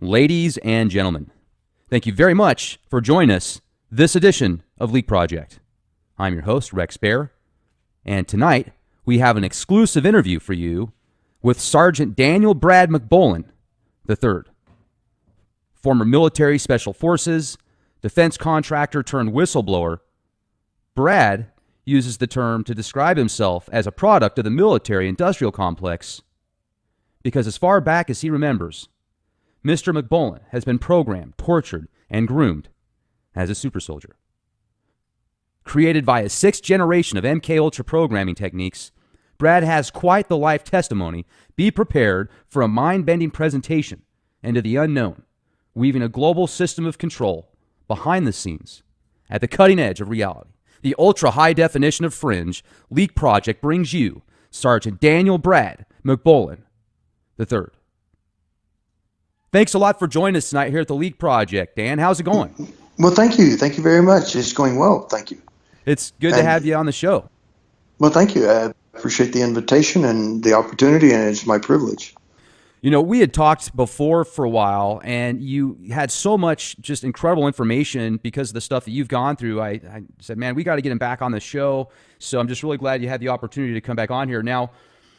Ladies and gentlemen, thank you very much for joining us this edition of Leak Project. I'm your host, Rex Bear, and tonight we have an exclusive interview for you with Sergeant Daniel Brad MacBolen III, former military special forces, defense contractor turned whistleblower. Brad uses the term to describe himself as a product of the military-industrial complex because as far back as he remembers, Mr. MacBolen has been programmed, tortured, and groomed as a super soldier. Created by a sixth generation of MK Ultra programming techniques, Brad has quite the life testimony. Be prepared for a mind-bending presentation into the unknown, weaving a global system of control behind the scenes at the cutting edge of reality. The ultra-high definition of fringe, Leak Project brings you Sergeant Daniel Brad MacBolen III. Thanks a lot for joining us tonight here at the Leak Project. Dan, how's it going? Well, thank you. Thank you very much. It's going well. Thank you. It's good to have you on the show. Well, thank you. I appreciate the invitation and the opportunity, and it's my privilege. You know, we had talked before for a while, and you had so much just incredible information because of the stuff that you've gone through. I said, man, we got to get him back on the show. So I'm just really glad you had the opportunity to come back on here. Now,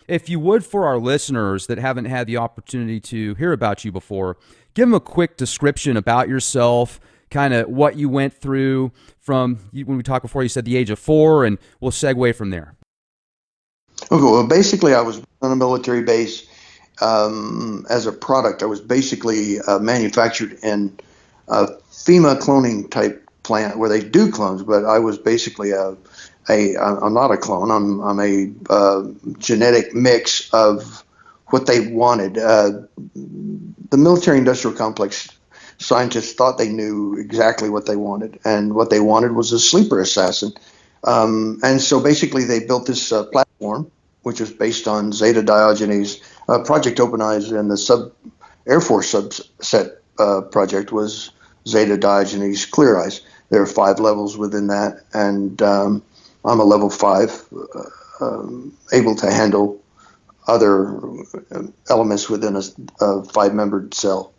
if you would, for our listeners that haven't had the opportunity to hear about you before, give them a quick description about yourself, kind of what you went through from, when we talked before, you said the age of 4, and we'll segue from there. Okay, well, basically, I was on a military base. As a product, I was basically manufactured in a FEMA cloning type plant where they do clones, but I was basically I'm not a clone. I'm a genetic mix of what they wanted. The military-industrial complex scientists thought they knew exactly what they wanted, and what they wanted was a sleeper assassin. And so basically, they built this platform, which was based on Zeta Diogenes. Project Open Eyes and the Air Force subset project was Zeta Diogenes Clear Eyes. There are 5 levels within that, and I'm a level 5, able to handle other elements within a 5-membered cell.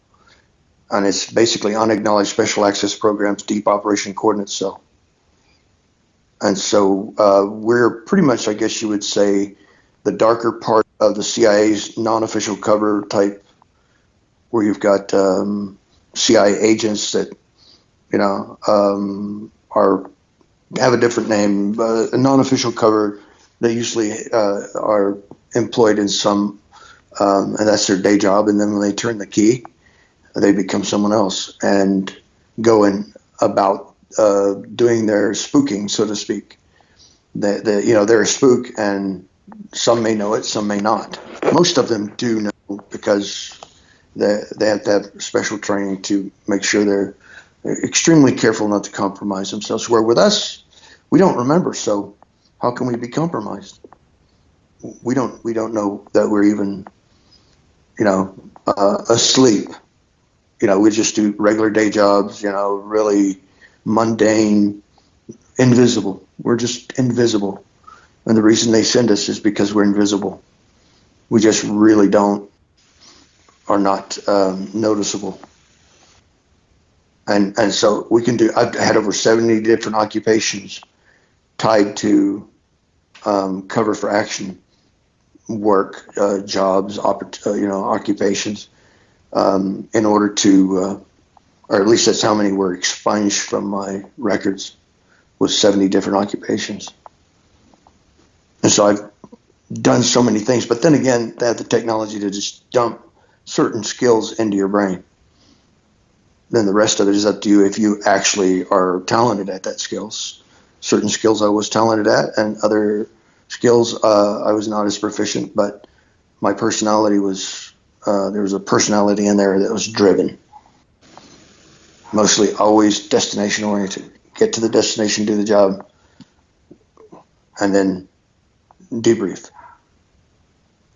And it's basically unacknowledged special access programs, deep operation coordinate cell. And so we're pretty much, I guess you would say, the darker part of the CIA's non-official cover type, where you've got CIA agents that, have a different name, a non-official cover. They usually are employed in some, and that's their day job. And then when they turn the key, they become someone else and going about doing their spooking, so to speak. They're a spook, and some may know it, some may not. Most of them do know because they have to have special training to make sure they're extremely careful not to compromise themselves. Where with us, we don't remember, so how can we be compromised? We don't know that we're even, asleep. We just do regular day jobs, really mundane, invisible. We're just invisible. And the reason they send us is because we're invisible. We just really are not noticeable. And so we can I've had over 70 different occupations tied to cover for action work, jobs, occupations, in order to, or at least that's how many were expunged from my records, was 70 different occupations. And so I've done so many things, but then again, they have the technology to just dump certain skills into your brain. Then the rest of it is up to you if you actually are talented at that skills. Certain skills I was talented at, and other skills I was not as proficient, but my personality was, there was a personality in there that was driven. Mostly always destination oriented. Get to the destination, do the job, and then debrief.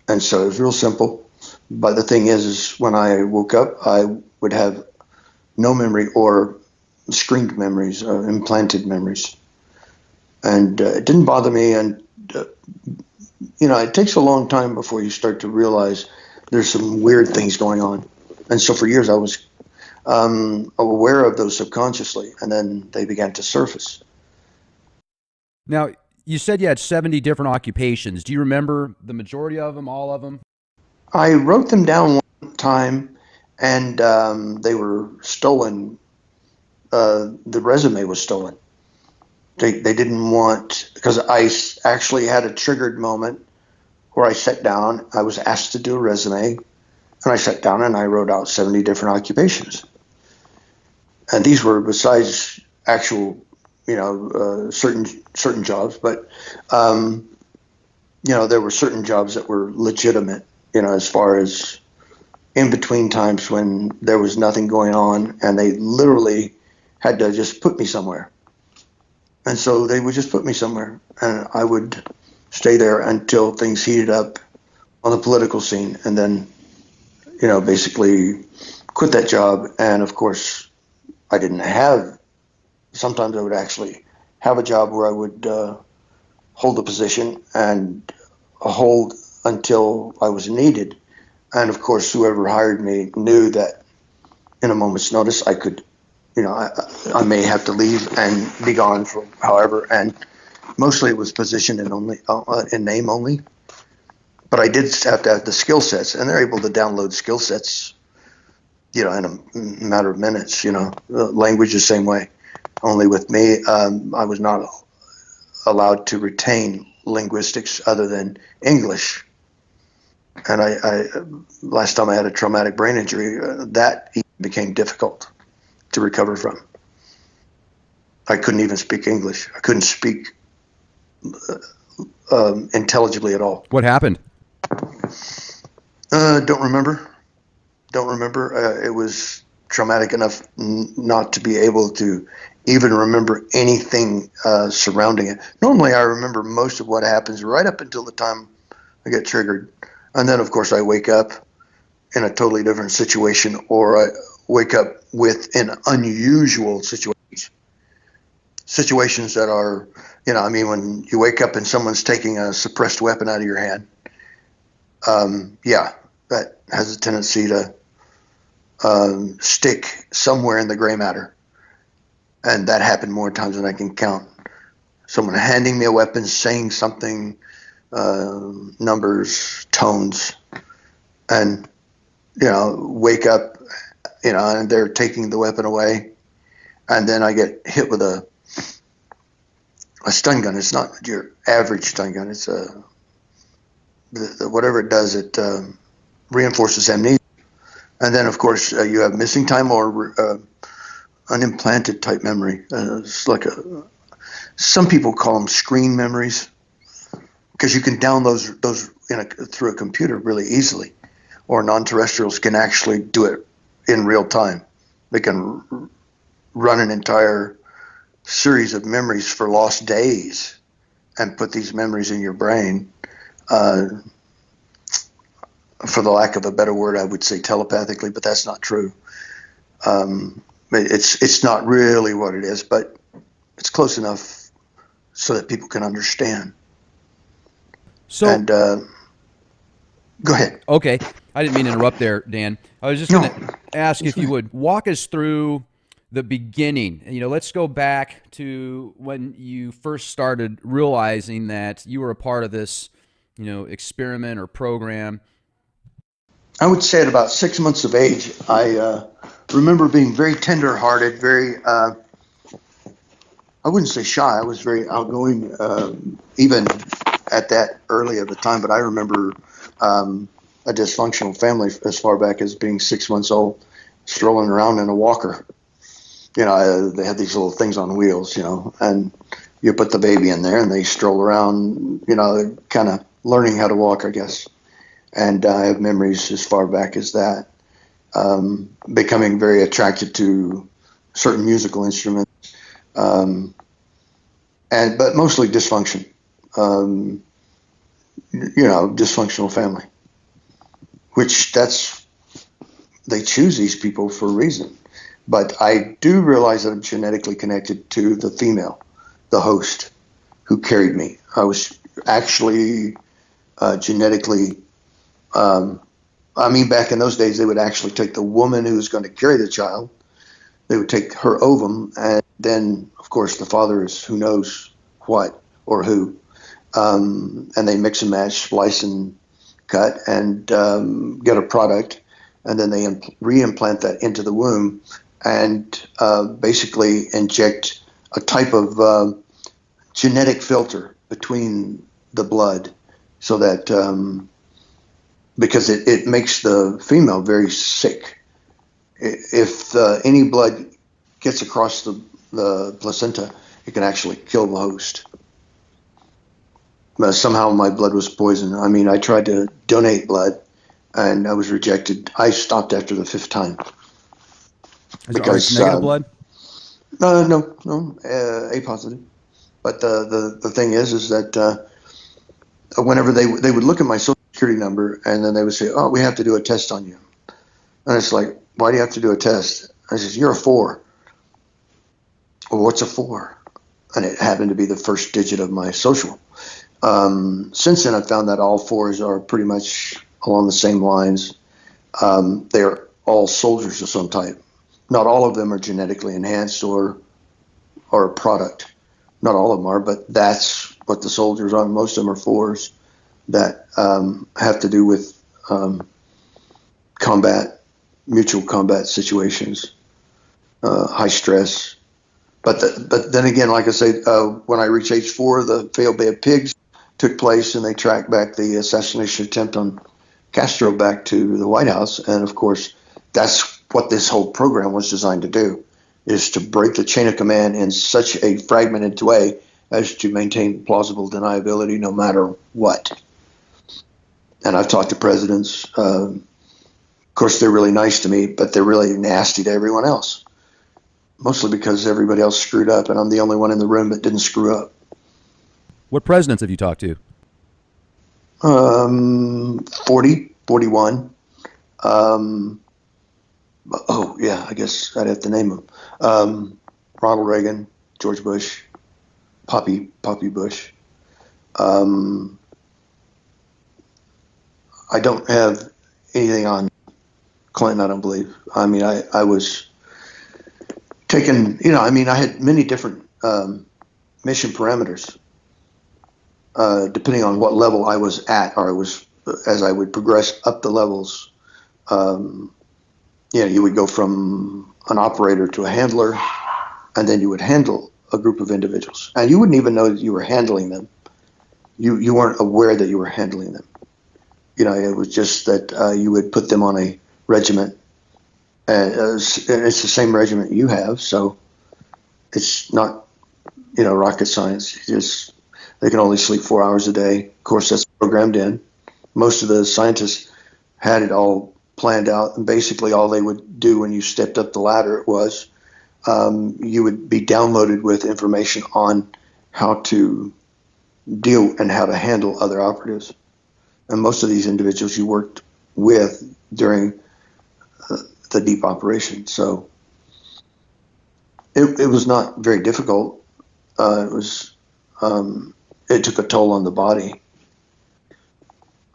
And so it was real simple. But the thing is when I woke up, I would have no memory or screened memories, implanted memories. And it didn't bother me. And, it takes a long time before you start to realize there's some weird things going on. And so for years I was aware of those subconsciously, and then they began to surface. Now, you said you had 70 different occupations. Do you remember the majority of them, all of them? I wrote them down one time, and they were stolen. The resume was stolen. They didn't want, because I actually had a triggered moment where I sat down. I was asked to do a resume, and I sat down and I wrote out 70 different occupations. And these were besides actual, certain jobs, but there were certain jobs that were legitimate, as far as in between times when there was nothing going on, and they literally had to just put me somewhere. And so they would just put me somewhere, and I would stay there until things heated up on the political scene, and then, basically quit that job. And of course, I didn't have, sometimes I would actually have a job where I would hold a position and hold until I was needed. And of course, whoever hired me knew that in a moment's notice I could, I may have to leave and be gone for however. And mostly it was position and only in name only. But I did have to have the skill sets, and they're able to download skill sets, in a matter of minutes. Language the same way. Only with me, I was not allowed to retain linguistics other than English. And I last time I had a traumatic brain injury, that became difficult to recover from. I couldn't even speak English. I couldn't speak intelligibly at all. What happened? Don't remember. It was traumatic enough not to be able to even remember anything surrounding it. Normally I remember most of what happens right up until the time I get triggered. And then, of course, I wake up in a totally different situation, or I wake up with an unusual situation. Situations that are, when you wake up and someone's taking a suppressed weapon out of your hand, that has a tendency to stick somewhere in the gray matter. And that happened more times than I can count. Someone handing me a weapon, saying something, numbers, tones, and, wake up, and they're taking the weapon away. And then I get hit with a stun gun. It's not your average stun gun. It's whatever it does, it reinforces amnesia. And then, of course, you have missing time or unimplanted type memory. It's like some people call them screen memories, because you can download those through a computer really easily, or non-terrestrials can actually do it in real time. They can run an entire series of memories for lost days and put these memories in your brain. For the lack of a better word, I would say telepathically, but that's not true. It's not really what it is, but it's close enough so that people can understand. So, and go ahead. Okay, I didn't mean to interrupt there, Dan. I was just going to ask if you would walk us through the beginning. Let's go back to when you first started realizing that you were a part of this, experiment or program. I would say at about 6 months of age, I remember being very tender-hearted, very, I wouldn't say shy. I was very outgoing, even at that early of a time. But I remember a dysfunctional family as far back as being 6 months old, strolling around in a walker. They had these little things on wheels, and you put the baby in there and they stroll around, kind of learning how to walk, I guess. And I have memories as far back as that, becoming very attracted to certain musical instruments, but mostly dysfunction, dysfunctional family, which they choose these people for a reason. But I do realize that I'm genetically connected to the female, the host, who carried me. I was actually genetically I mean, back in those days, they would actually take the woman who was going to carry the child. They would take her ovum, and then, of course, the father is who knows what or who. And they mix and match, splice and cut, and get a product. And then they re-implant that into the womb and basically inject a type of genetic filter between the blood so that because it makes the female very sick. If any blood gets across the placenta, it can actually kill the host. Somehow my blood was poisoned. I mean, I tried to donate blood, and I was rejected. I stopped after the 5th time. Because negative blood? No, A positive. But the thing is that whenever they would look at my social security number, and then they would say, "Oh, we have to do a test on you," and it's like, "Why do you have to do a test?" I says, "You're a 4." Well, what's a 4? And it happened to be the first digit of my social. Since then, I found that all 4s are pretty much along the same lines. They're all soldiers of some type. Not all of them are genetically enhanced or a product. Not all of them are, but that's what the soldiers are. Most of them are 4s that have to do with combat, mutual combat situations, high stress. But then again, like I say, when I reached age 4, the failed Bay of Pigs took place, and they tracked back the assassination attempt on Castro back to the White House. And of course, that's what this whole program was designed to do, is to break the chain of command in such a fragmented way as to maintain plausible deniability no matter what. And I've talked to presidents. Of course, they're really nice to me, but they're really nasty to everyone else. Mostly because everybody else screwed up, and I'm the only one in the room that didn't screw up. What presidents have you talked to? 40, 41. Oh, yeah, I guess I'd have to name them. Ronald Reagan, George Bush, Poppy Bush. I don't have anything on Clinton, I don't believe. I mean, I was taken, I had many different mission parameters. Depending on what level I was at, or as I would progress up the levels, you would go from an operator to a handler, and then you would handle a group of individuals, and you wouldn't even know that you were handling them. You weren't aware that you were handling them. It was just that you would put them on a regiment, and it's the same regiment you have, so it's not rocket science. They can only sleep 4 hours a day. Of course, that's programmed in. Most of the scientists had it all planned out, and basically all they would do when you stepped up the ladder was you would be downloaded with information on how to deal and how to handle other operatives. And most of these individuals you worked with during the deep operation. So it was not very difficult. It took a toll on the body.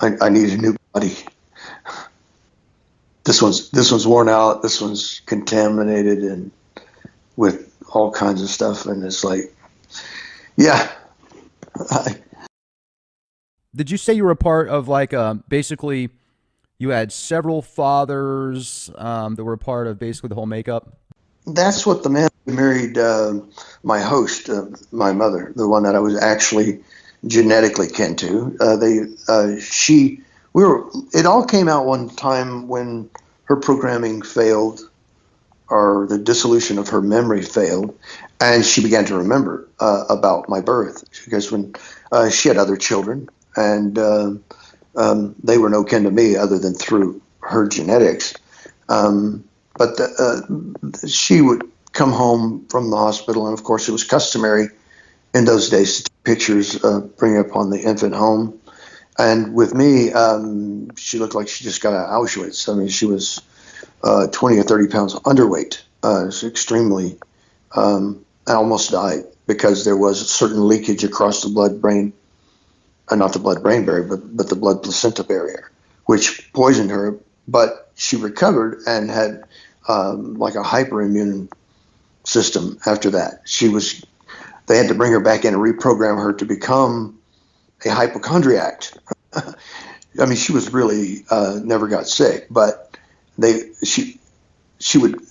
I needed a new body. This one's worn out. This one's contaminated and with all kinds of stuff. And it's like, yeah. Did you say you were a part of basically you had several fathers that were a part of basically the whole makeup? That's what the man who married my host, my mother, the one that I was actually genetically kin to. It all came out one time when her programming failed, or the dissolution of her memory failed, and she began to remember about my birth. Because when she had other children, and they were no kin to me other than through her genetics. But she would come home from the hospital, and of course it was customary in those days to take pictures, bring upon the infant home. And with me, she looked like she just got out of Auschwitz. I mean, she was 20 or 30 pounds underweight. It was extremely, I almost died because there was a certain leakage across the blood-brain, not the blood-brain barrier, but the blood-placenta barrier, which poisoned her but she recovered and had like a hyperimmune system after that. They had to bring her back in and reprogram her to become a hypochondriac. I mean, she was really never got sick, but she would.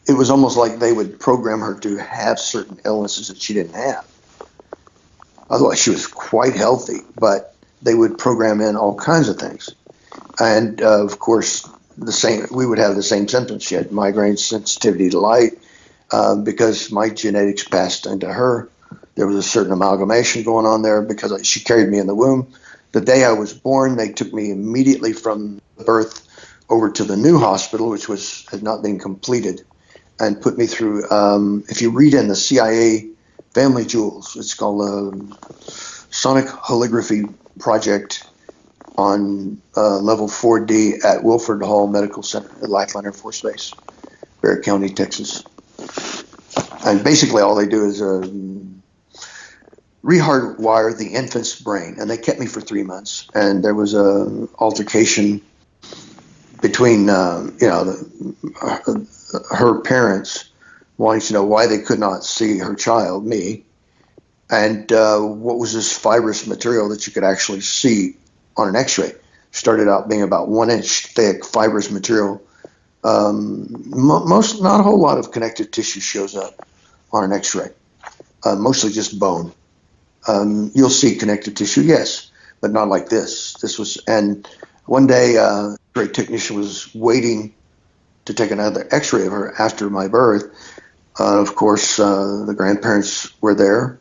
It was almost like they would program her to have certain illnesses that she didn't have. Otherwise, she was quite healthy, but they would program in all kinds of things. And of course, we would have the same symptoms. She had migraine, sensitivity to light, because my genetics passed into her. There was a certain amalgamation going on there because she carried me in the womb. The day I was born, they took me immediately from birth over to the new hospital, which had not been completed, and put me through. If you read in the CIA Family Jewels, it's called Sonic Holography Project on level 4D at Wilford Hall Medical Center at Lackland Air Force Base, Barrett County, Texas. And basically all they do is rehardwire the infant's brain. And they kept me for 3 months. And there was a altercation between her parents wanting to know why they could not see her child, me, and what was this fibrous material that you could actually see on an x-ray. Started out being about 1 inch thick fibrous material. Not a whole lot of connective tissue shows up on an x-ray, mostly just bone. You'll see connective tissue, yes, but not like this. And one day a x-ray technician was waiting to take another x-ray of her after my birth. Of course, the grandparents were there,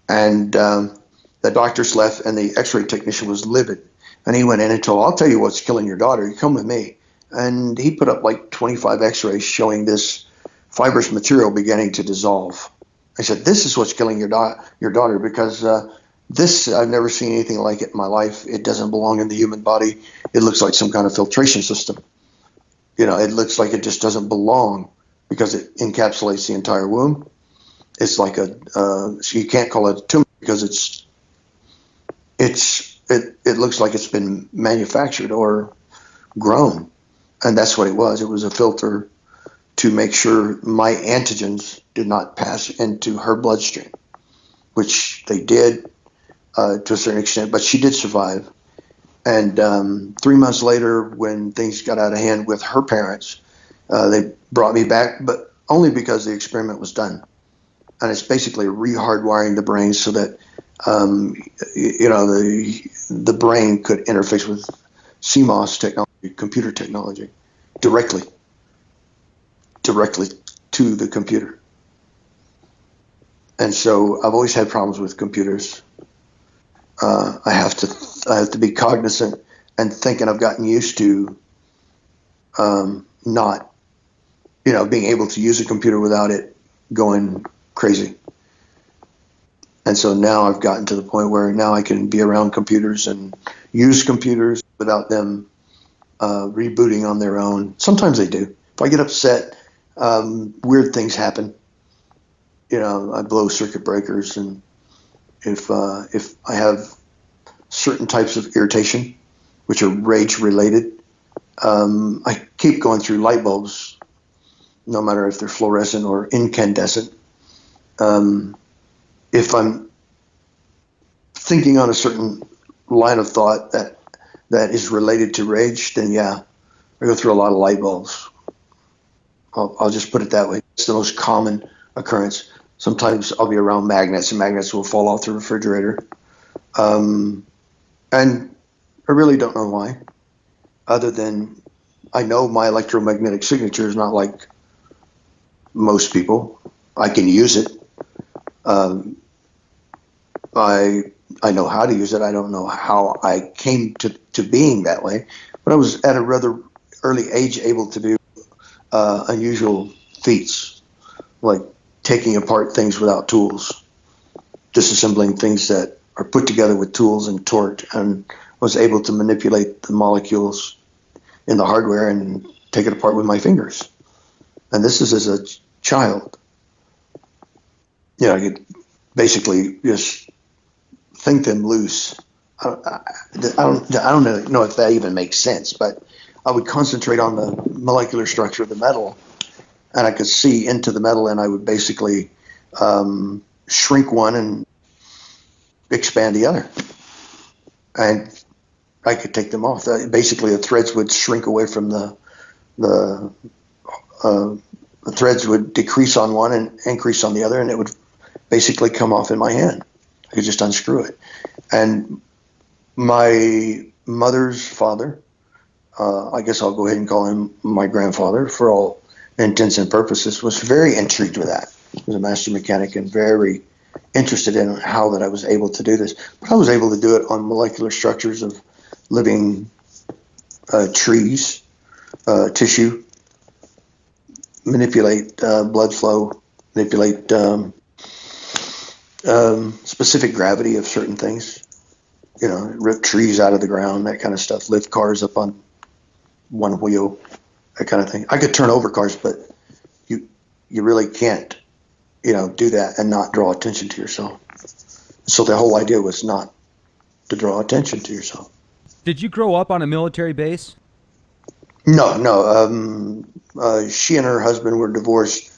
and the doctors left, and the x-ray technician was livid. And he went in and told, I'll tell you what's killing your daughter. You come with me. And he put up like 25 x-rays showing this fibrous material beginning to dissolve. I said, this is what's killing your daughter, because I've never seen anything like it in my life. It doesn't belong in the human body. It looks like some kind of filtration system. It looks like it just doesn't belong because it encapsulates the entire womb. It's like so you can't call it a tumor because it looks like it's been manufactured or grown. And that's what it was. It was a filter to make sure my antigens did not pass into her bloodstream, which they did to a certain extent, but she did survive. And 3 months later, when things got out of hand with her parents, they brought me back, but only because the experiment was done. And it's basically rehardwiring the brain so that the brain could interface with CMOS technology, computer technology, directly to the computer. And so I've always had problems with computers. I have to be cognizant and thinking I've gotten used to not, being able to use a computer without it going crazy. And so now I've gotten to the point where now I can be around computers and use computers without them rebooting on their own. Sometimes they do. If I get upset, weird things happen. I blow circuit breakers, and if I have certain types of irritation, which are rage related, I keep going through light bulbs, no matter if they're fluorescent or incandescent. If I'm thinking on a certain line of thought that is related to rage, then yeah, I go through a lot of light bulbs. I'll just put it that way. It's the most common occurrence. Sometimes I'll be around magnets, and magnets will fall off the refrigerator. And I really don't know why, other than I know my electromagnetic signature is not like most people. I can use it. I know how to use it. I don't know how I came to being that way, but I was at a rather early age able to do unusual feats, like taking apart things without tools, disassembling things that are put together with tools and torque, and was able to manipulate the molecules in the hardware and take it apart with my fingers. And this is as a child. I could basically just think them loose. I don't know if that even makes sense, but I would concentrate on the molecular structure of the metal, and I could see into the metal, and I would basically shrink one and expand the other, and I could take them off. Basically, the threads would shrink away from the threads would decrease on one and increase on the other, and it would basically come off in my hand. I could just unscrew it. And my mother's father, I guess I'll go ahead and call him my grandfather for all intents and purposes, was very intrigued with that. He was a master mechanic and very interested in how that I was able to do this. But I was able to do it on molecular structures of living trees, tissue, manipulate blood flow, manipulate specific gravity of certain things, rip trees out of the ground, that kind of stuff, lift cars up on one wheel, that kind of thing. I could turn over cars, but you really can't, do that and not draw attention to yourself. So the whole idea was not to draw attention to yourself. Did you grow up on a military base? No. She and her husband were divorced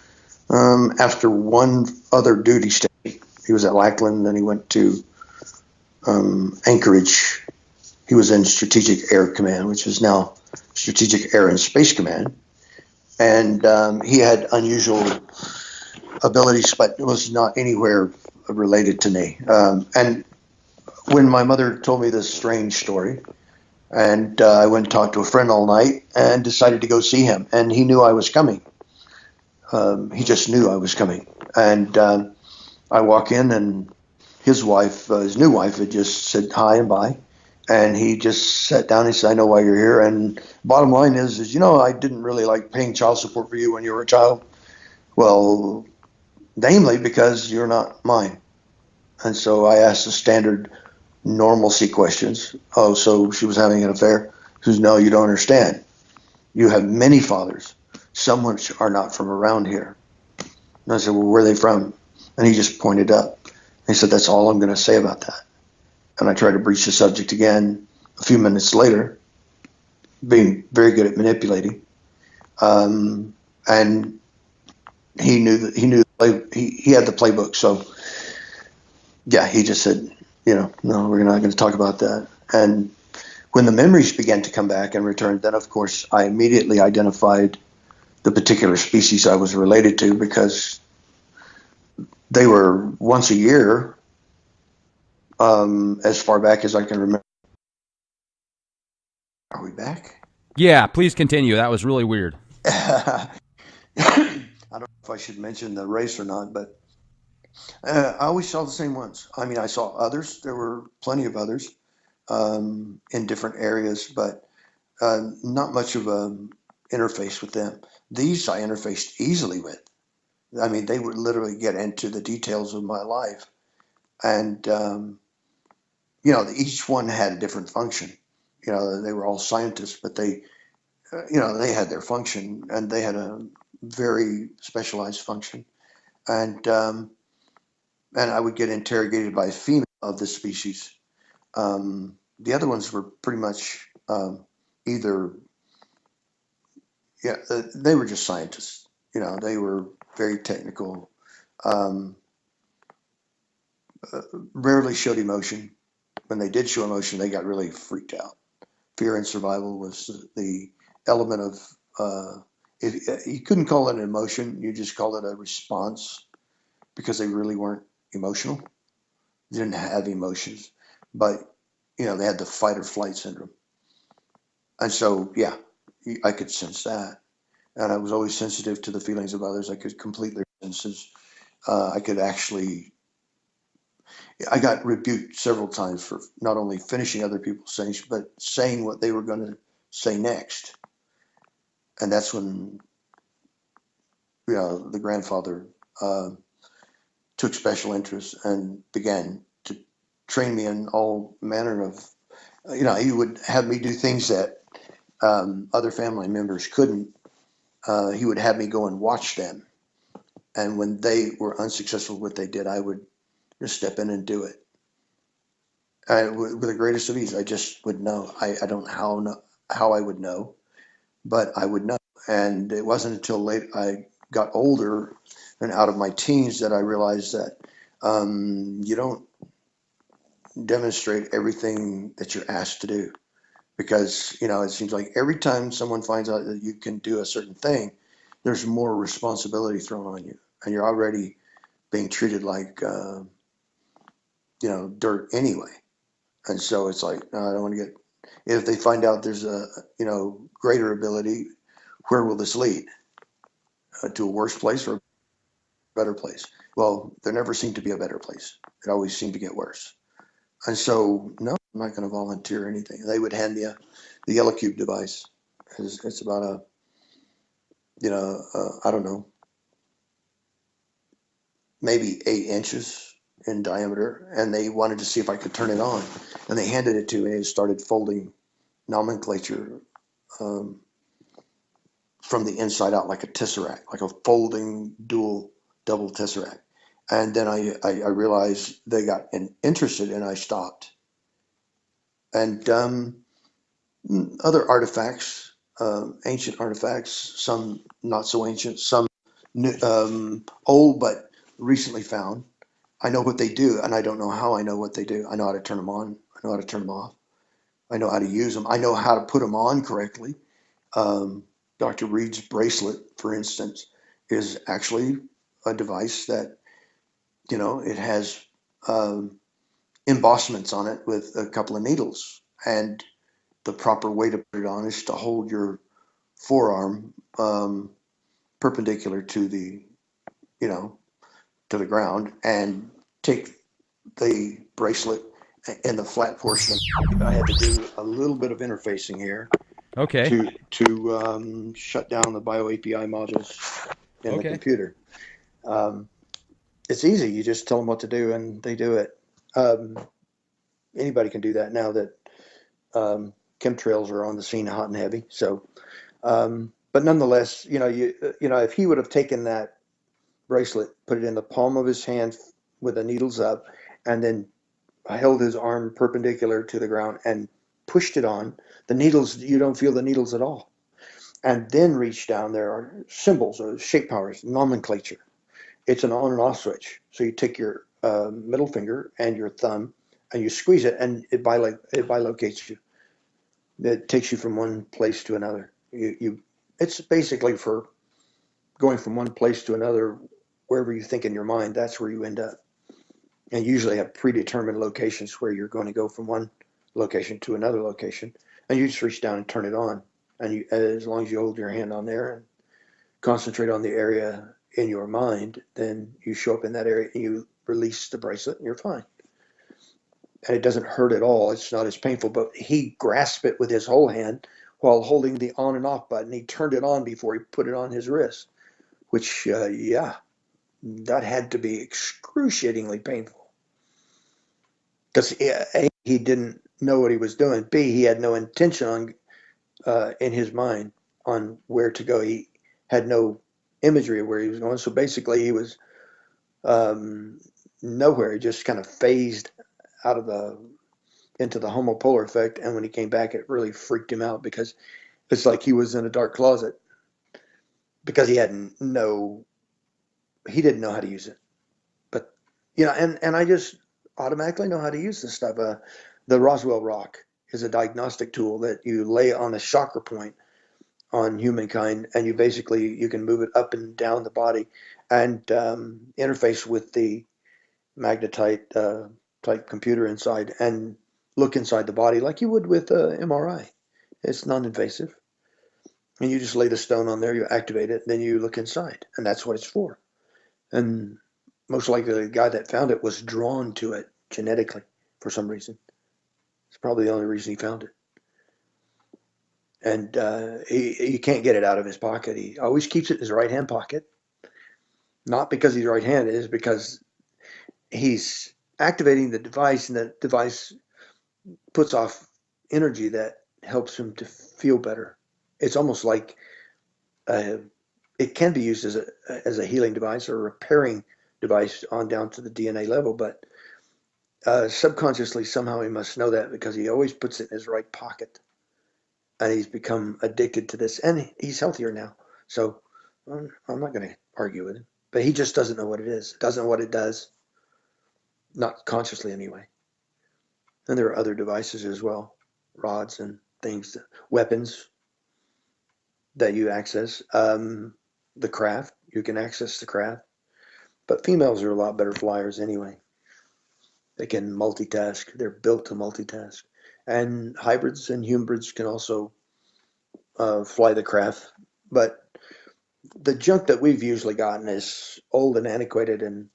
after one other duty state. He was at Lackland, then he went to Anchorage. He was in Strategic Air Command, which is now Strategic Air and Space Command. And he had unusual abilities, but was not anywhere related to me. And when my mother told me this strange story, and I went and talked to a friend all night and decided to go see him. And he knew I was coming. He just knew I was coming. And I walk in, and his wife, his new wife, had just said hi and bye. And he just sat down and he said, I know why you're here. And bottom line is, I didn't really like paying child support for you when you were a child. Well, namely because you're not mine. And so I asked the standard normalcy questions. Oh, so she was having an affair? She says, no, you don't understand. You have many fathers, some which are not from around here. And I said, well, where are they from? And he just pointed up. He said, that's all I'm going to say about that. And I tried to breach the subject again a few minutes later, being very good at manipulating. And he knew that he had the playbook. So yeah, he just said, no, we're not going to talk about that. And when the memories began to come back and return, then of course I immediately identified the particular species I was related to, because they were once a year, as far back as I can remember. Are we back? Yeah, please continue. That was really weird. I don't know if I should mention the race or not, but I always saw the same ones. I mean, I saw others. There were plenty of others in different areas, but not much of a interface with them. These I interfaced easily with. I mean, they would literally get into the details of my life. And, each one had a different function. They were all scientists, but they had their function, and they had a very specialized function. And I would get interrogated by a female of the species. The other ones were pretty much they were just scientists. They were very technical, rarely showed emotion. When they did show emotion, they got really freaked out. Fear and survival was the element of, you couldn't call it an emotion, you just call it a response, because they really weren't emotional. They didn't have emotions, but they had the fight or flight syndrome. And so, yeah, I could sense that. And I was always sensitive to the feelings of others. I could completely sense. I got rebuked several times for not only finishing other people's things, but saying what they were going to say next. And that's when, the grandfather took special interest and began to train me in all manner of, he would have me do things that other family members couldn't. He would have me go and watch them. And when they were unsuccessful with what they did, I would just step in and do it. With the greatest of ease. I just would know. I don't know how I would know. but I would know. And it wasn't until late I got older and out of my teens that I realized that you don't demonstrate everything that you're asked to do, because it seems like every time someone finds out that you can do a certain thing, there's more responsibility thrown on you, and you're already being treated like dirt anyway. And so it's like, no, I don't want to get. If they find out there's a greater ability, where will this lead? To a worse place or a better place? Well, there never seemed to be a better place. It always seemed to get worse. And so, no, I'm not going to volunteer anything. They would hand me the yellow cube device. It's about I don't know, maybe 8 inches in diameter, and they wanted to see if I could turn it on. And they handed it to me, and it started folding nomenclature from the inside out, like a tesseract, like a folding double tesseract. And then I realized they got interested, and I stopped. And other artifacts, ancient artifacts, some not so ancient, some old but recently found. I know what they do, and I don't know how I know what they do. I know how to turn them on. I know how to turn them off. I know how to use them. I know how to put them on correctly. Dr. Reed's bracelet, for instance, is actually a device that, it has embossments on it with a couple of needles. And the proper way to put it on is to hold your forearm perpendicular to the, to the ground, and take the bracelet in the flat portion. I had to do a little bit of interfacing here. Okay. To shut down the bio API modules in the computer. It's easy. You just tell them what to do, and they do it. Anybody can do that now that chemtrails are on the scene, hot and heavy. So, but nonetheless, if he would have taken that bracelet, put it in the palm of his hand with the needles up, and then held his arm perpendicular to the ground and pushed it on, the needles, you don't feel the needles at all. And then reach down, there are symbols or shape powers, nomenclature. It's an on and off switch. So you take your middle finger and your thumb and you squeeze it, and it bilocates you. It takes you from one place to another. It's basically for going from one place to another, wherever you think in your mind, that's where you end up. And you usually have predetermined locations where you're going to go from one location to another location, and you just reach down and turn it on. And as long as you hold your hand on there and concentrate on the area in your mind, then you show up in that area and you release the bracelet and you're fine. And it doesn't hurt at all. It's not as painful, but he grasped it with his whole hand while holding the on and off button. He turned it on before he put it on his wrist, which, that had to be excruciatingly painful. Because A, he didn't know what he was doing. B, he had no intention in his mind on where to go. He had no imagery of where he was going. So basically he was nowhere. He just kind of phased out of into the homopolar effect. And when he came back, it really freaked him out, because it's like he was in a dark closet, because he didn't know how to use it. But, and I just automatically know how to use this stuff. The Roswell rock is a diagnostic tool that you lay on a chakra point on humankind, and you can move it up and down the body and interface with the magnetite type computer inside and look inside the body like you would with MRI. It's non-invasive. And you just lay the stone on there, you activate it, then you look inside, and that's what it's for. And most likely the guy that found it was drawn to it genetically for some reason. It's probably the only reason he found it. And he can't get it out of his pocket. He always keeps it in his right hand pocket. Not because he's right-handed, it's because he's activating the device, and the device puts off energy that helps him to feel better. It's almost like it can be used as a healing device or a repairing device on down to the DNA level, but subconsciously somehow he must know that, because he always puts it in his right pocket. and he's become addicted to this, and he's healthier now. So I'm not going to argue with him, but he just doesn't know what it is. Doesn't know what it does, not consciously anyway. And there are other devices as well, rods and things, weapons that you access. The craft, you can access the craft, but females are a lot better flyers anyway. They can multitask. They're built to multitask. And hybrids and hybrids can also fly the craft. But the junk that we've usually gotten is old and antiquated and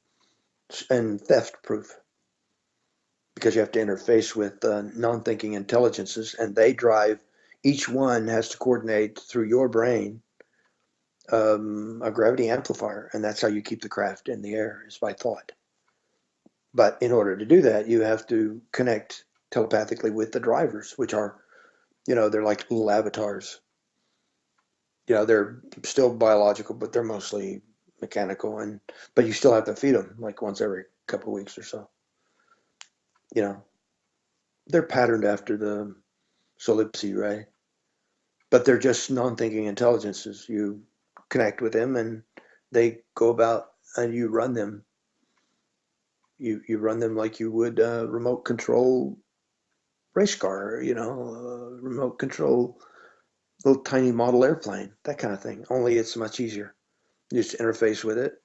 theft proof, because you have to interface with non-thinking intelligences, and they drive. Each one has to coordinate through your brain a gravity amplifier, and that's how you keep the craft in the air, is by thought. But in order to do that, you have to connect telepathically with the drivers, which are, they're like little avatars. They're still biological, but they're mostly mechanical, but you still have to feed them like once every couple of weeks or so. They're patterned after the Solipsi ray, but they're just non-thinking intelligences. You connect with them, and they go about, and you run them. You run them like you would a remote control race car, remote control little tiny model airplane, that kind of thing. Only it's much easier. You just interface with it,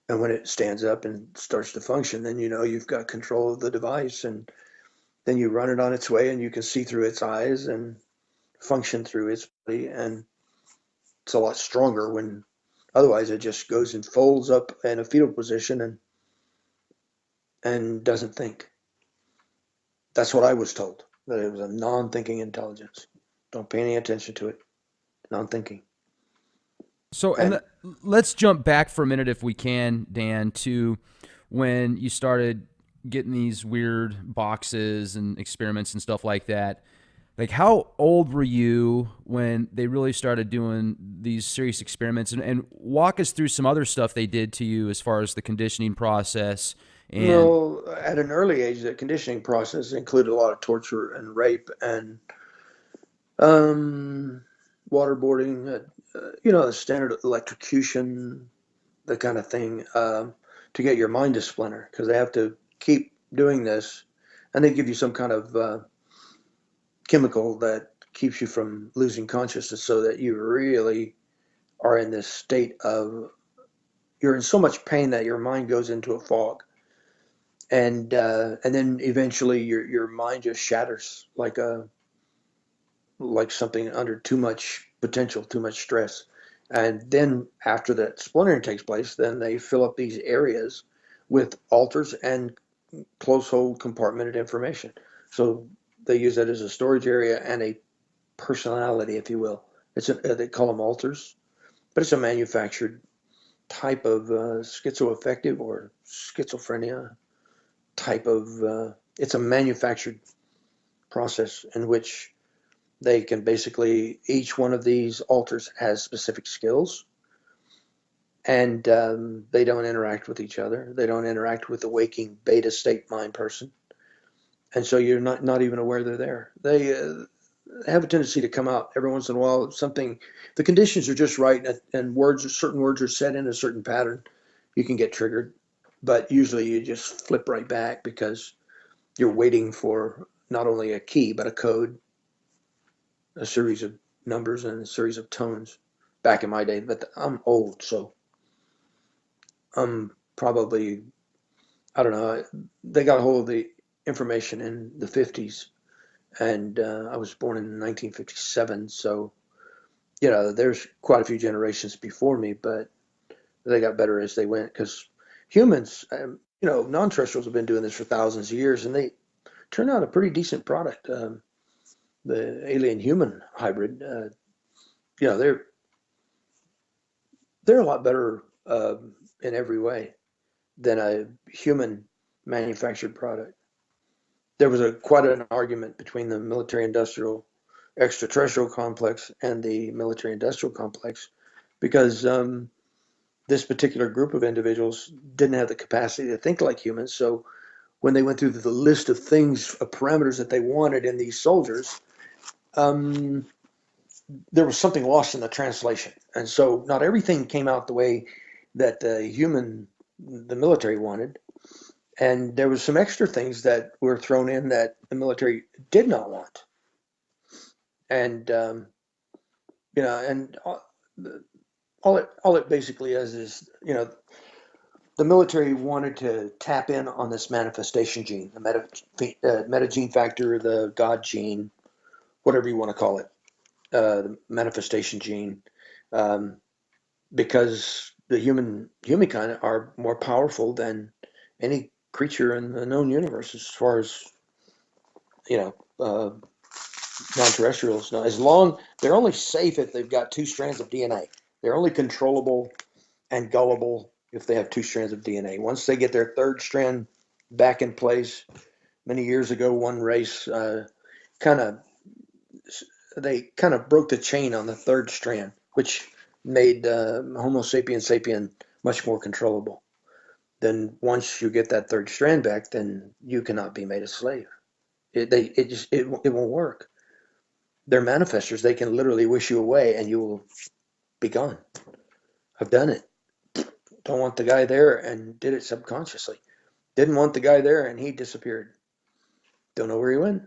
and when it stands up and starts to function, then you've got control of the device, and then you run it on its way, and you can see through its eyes and function through its body, and it's a lot stronger when otherwise it just goes and folds up in a fetal position and doesn't think. That's what I was told, that it was a non-thinking intelligence. Don't pay any attention to it. Non-thinking. So, and let's jump back for a minute, if we can, Dan, to when you started getting these weird boxes and experiments and stuff like that. Like, how old were you when they really started doing these serious experiments? And walk us through some other stuff they did to you as far as the conditioning process. And At an early age, the conditioning process included a lot of torture and rape and waterboarding, the standard electrocution, the kind of thing, to get your mind to splinter, because they have to keep doing this, and they give you some kind of chemical that keeps you from losing consciousness, so that you really are in this state of, you're in so much pain that your mind goes into a fog, and then eventually your mind just shatters like something under too much potential, too much stress. And then after that splintering takes place, then they fill up these areas with alters and close hold compartmented information. So they use that as a storage area and a personality, if you will. They call them alters, but it's a manufactured type of schizoaffective or schizophrenia type of, it's a manufactured process in which they can basically, each one of these alters has specific skills, and they don't interact with each other. They don't interact with the waking beta state mind person. And so you're not even aware they're there. They have a tendency to come out every once in a while. The conditions are just right, and certain words are set in a certain pattern. You can get triggered, but usually you just flip right back, because you're waiting for not only a key, but a code, a series of numbers and a series of tones back in my day. But I'm old, so I'm probably, I don't know, they got a hold of the information in the 50s, and I was born in 1957, so there's quite a few generations before me, but they got better as they went, because humans, non-terrestrials have been doing this for thousands of years, and they turn out a pretty decent product. The alien-human hybrid, they're a lot better in every way than a human manufactured product. There was quite an argument between the military-industrial extraterrestrial complex and the military-industrial complex, because this particular group of individuals didn't have the capacity to think like humans. So when they went through the list of things, of parameters that they wanted in these soldiers, there was something lost in the translation, and so not everything came out the way that the military wanted, and there was some extra things that were thrown in that the military did not want, and and all it basically is the military wanted to tap in on this manifestation gene, the meta gene factor, the God gene, whatever you want to call it, the manifestation gene, um, because the humankind are more powerful than any creature in the known universe as far as you know uh, non-terrestrials. Now, as long they're only safe if they've got two strands of DNA. They're only controllable and gullible if they have two strands of DNA. Once they get their third strand back in place, many years ago, one race kind of kind of broke the chain on the third strand, which made Homo sapien sapien much more controllable. Then once you get that third strand back, then you cannot be made a slave. It won't work. They're manifestors. They can literally wish you away, and you will be gone. I've done it. Don't want the guy there, and did it subconsciously. Didn't want the guy there, and he disappeared. Don't know where he went,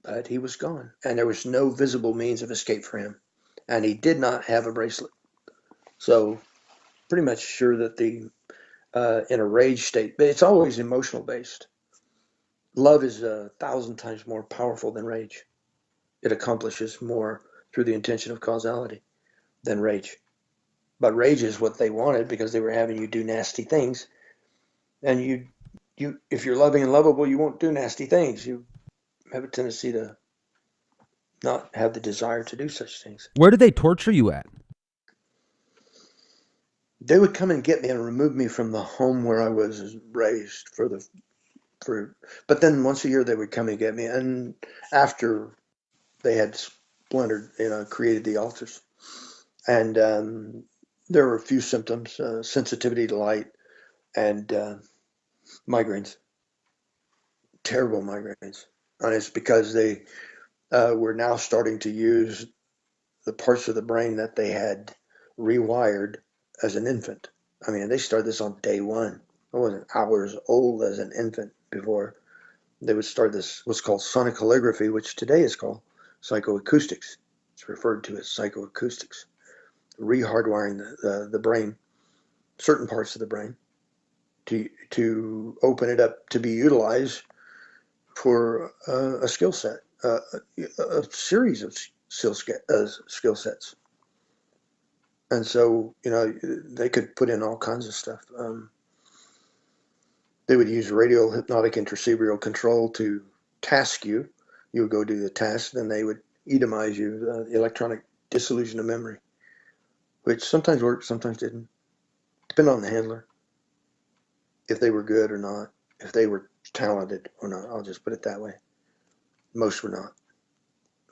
but he was gone, and there was no visible means of escape for him, and he did not have a bracelet. So pretty much sure that the in a rage state, but it's always emotional based. Love is 1,000 times more powerful than rage. It accomplishes more through the intention of causality than rage. But rage is what they wanted because they were having you do nasty things, and you if you're loving and lovable, you won't do nasty things. You have a tendency to not have the desire to do such things. Where did they torture you at? They would come and get me and remove me from the home where I was raised but then once a year they would come and get me, and after they had splintered, created the altars, and there were a few symptoms: sensitivity to light and migraines, terrible migraines, and it's because they were now starting to use the parts of the brain that they had rewired as an infant. I mean, they started this on day one. I wasn't hours old as an infant before they would start this, what's called sonic calligraphy, which today is called psychoacoustics. It's referred to as psychoacoustics, rehardwiring the brain, certain parts of the brain, to open it up to be utilized for a skill set, a series of skill sets. And so, they could put in all kinds of stuff. They would use radio hypnotic intracerebral control to task you. You would go do the task, then they would Edomize you, electronic dissolution of memory, which sometimes worked, sometimes didn't. Depending on the handler, if they were good or not, if they were talented or not. I'll just put it that way. Most were not.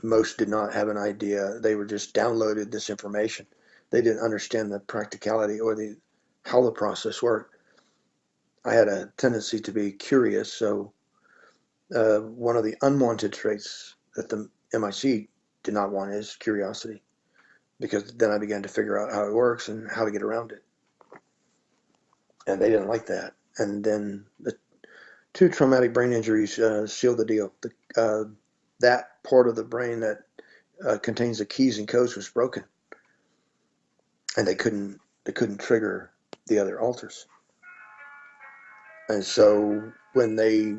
Most did not have an idea. They were just downloaded this information. They didn't understand the practicality or how the process worked. I had a tendency to be curious, so one of the unwanted traits that the MIC did not want is curiosity, because then I began to figure out how it works and how to get around it. And they didn't like that. And then the 2 traumatic brain injuries sealed the deal. That part of the brain that contains the keys and codes was broken, and they couldn't trigger the other alters. And so when they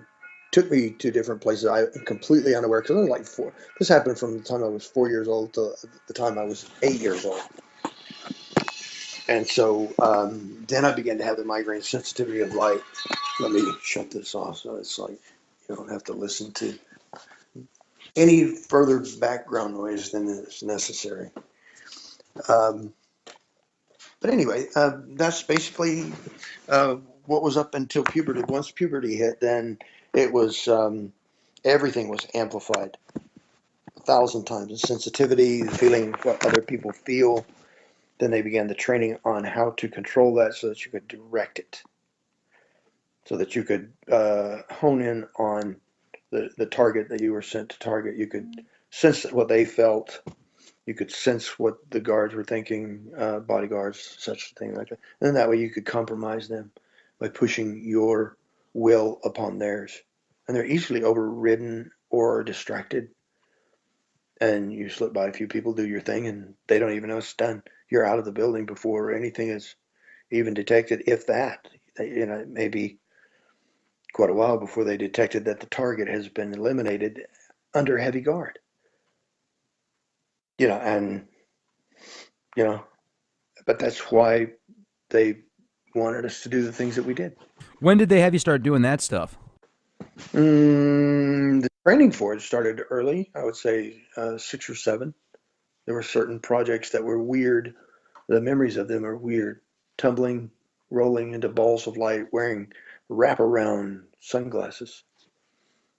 took me to different places, I was completely unaware, because I was like 4. This happened from the time I was 4 years old to the time I was 8 years old. And so then I began to have the migraine sensitivity of light. Let me shut this off so it's like you don't have to listen to any further background noise than is necessary. But anyway, that's basically what was up until puberty. Once puberty hit, then it was everything was amplified 1,000 times. The sensitivity, feeling what other people feel. Then they began the training on how to control that so that you could direct it, so that you could hone in on the target that you were sent to target. You could sense what they felt You could sense what the guards were thinking, bodyguards, such thing like that. And then that way you could compromise them by pushing your will upon theirs. And they're easily overridden or distracted. And you slip by a few people, do your thing, and they don't even know it's done. You're out of the building before anything is even detected, if that. It may be quite a while before they detected that the target has been eliminated under heavy guard. And you know, but that's why they wanted us to do the things that we did. When did they have you start doing that stuff? The training for it started early, I would say 6 or 7. There were certain projects that were weird. The memories of them are weird. Tumbling, rolling into balls of light, wearing wraparound sunglasses,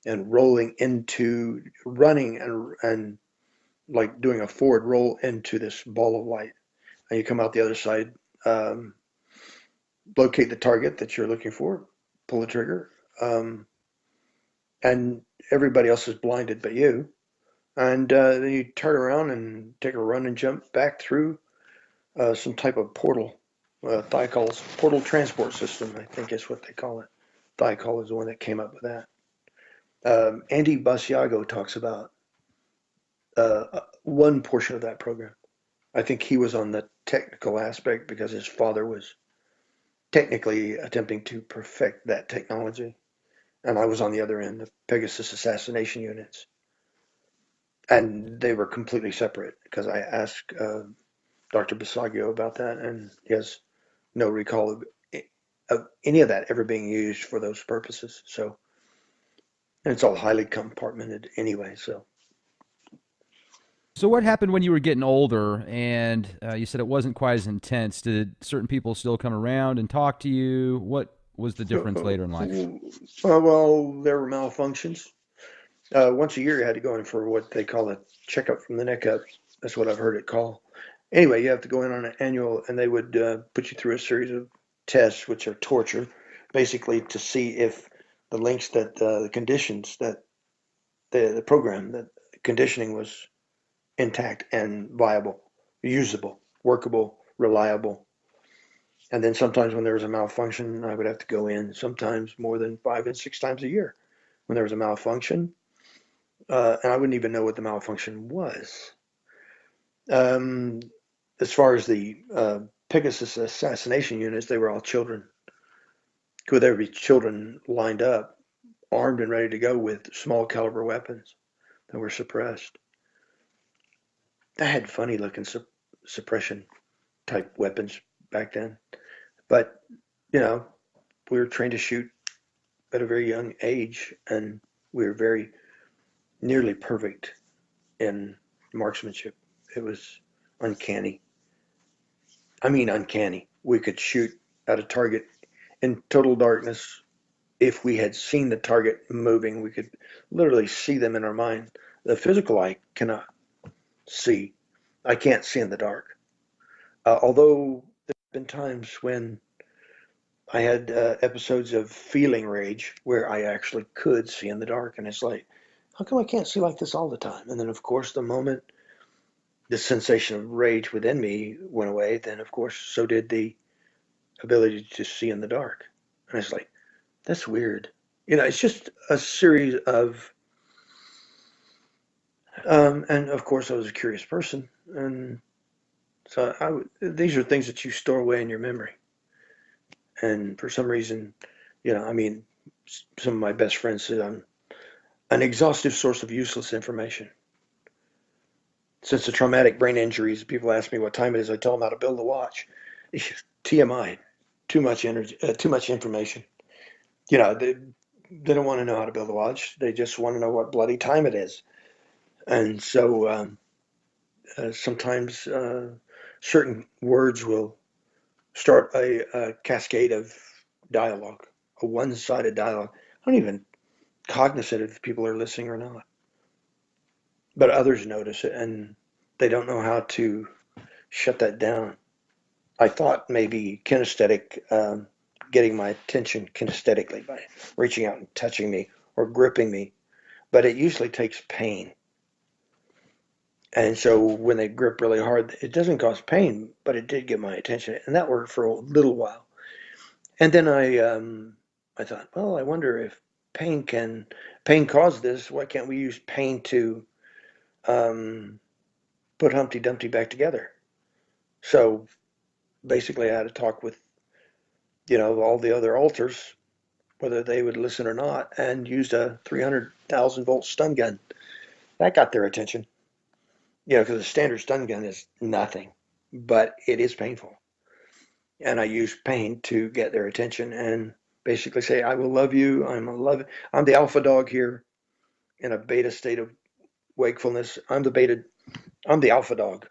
and rolling into, running and like doing a forward roll into this ball of light. And you come out the other side, locate the target that you're looking for, pull the trigger, and everybody else is blinded but you. And then you turn around and take a run and jump back through some type of portal. Thiokol portal transport system, I think is what they call it. Thiokol is the one that came up with that. Andy Basiago talks about one portion of that program. I think he was on the technical aspect because his father was technically attempting to perfect that technology. And I was on the other end, the Pegasus assassination units. And they were completely separate because I asked Dr. Basagio about that, and he has no recall of any of that ever being used for those purposes. So, and it's all highly compartmented anyway. So what happened when you were getting older and you said it wasn't quite as intense? Did certain people still come around and talk to you? What was the difference later in life? Well, there were malfunctions. Once a year, you had to go in for what they call a checkup from the neck up. That's what I've heard it called. Anyway, you have to go in on an annual, and they would put you through a series of tests, which are torture, basically to see if the links that the conditions that the program, that conditioning was intact and viable, usable, workable, reliable. And then sometimes when there was a malfunction, I would have to go in, sometimes more than 5 and 6 times a year when there was a malfunction. And I wouldn't even know what the malfunction was. As far as the Pegasus assassination units, they were all children. Could there be children lined up, armed and ready to go with small caliber weapons that were suppressed? I had funny looking suppression type weapons back then. But, we were trained to shoot at a very young age, and we were very nearly perfect in marksmanship. It was uncanny. I mean, uncanny. We could shoot at a target in total darkness. If we had seen the target moving, we could literally see them in our mind. The physical eye cannot see. I can't see in the dark. Although there have been times when I had episodes of feeling rage where I actually could see in the dark, and it's like, how come I can't see like this all the time? And then, of course, the moment the sensation of rage within me went away, then, of course, so did the ability to see in the dark. And it's like, that's weird. It's just a series of, and of course, I was a curious person. And so these are things that you store away in your memory. And for some reason, some of my best friends said I'm an exhaustive source of useless information. Since the traumatic brain injuries, people ask me what time it is. I tell them how to build a watch. TMI, too much energy, too much information. They don't want to know how to build a watch. They just want to know what bloody time it is. And so sometimes certain words will start a cascade of dialogue, a one-sided dialogue. I'm not even cognizant if people are listening or not. But others notice it, and they don't know how to shut that down. I thought maybe kinesthetic, getting my attention kinesthetically by reaching out and touching me or gripping me, but it usually takes pain. And so when they grip really hard, it doesn't cause pain, but it did get my attention, and that worked for a little while. And then I thought, well, I wonder if pain cause this. Why can't we use pain to um, put Humpty Dumpty back together? So basically, I had to talk with all the other alters, whether they would listen or not, and used a 300,000-volt stun gun. That got their attention. Because a standard stun gun is nothing, but it is painful. And I use pain to get their attention and basically say, I will love you. I'm the alpha dog here in a beta state of wakefulness. I'm the alpha dog.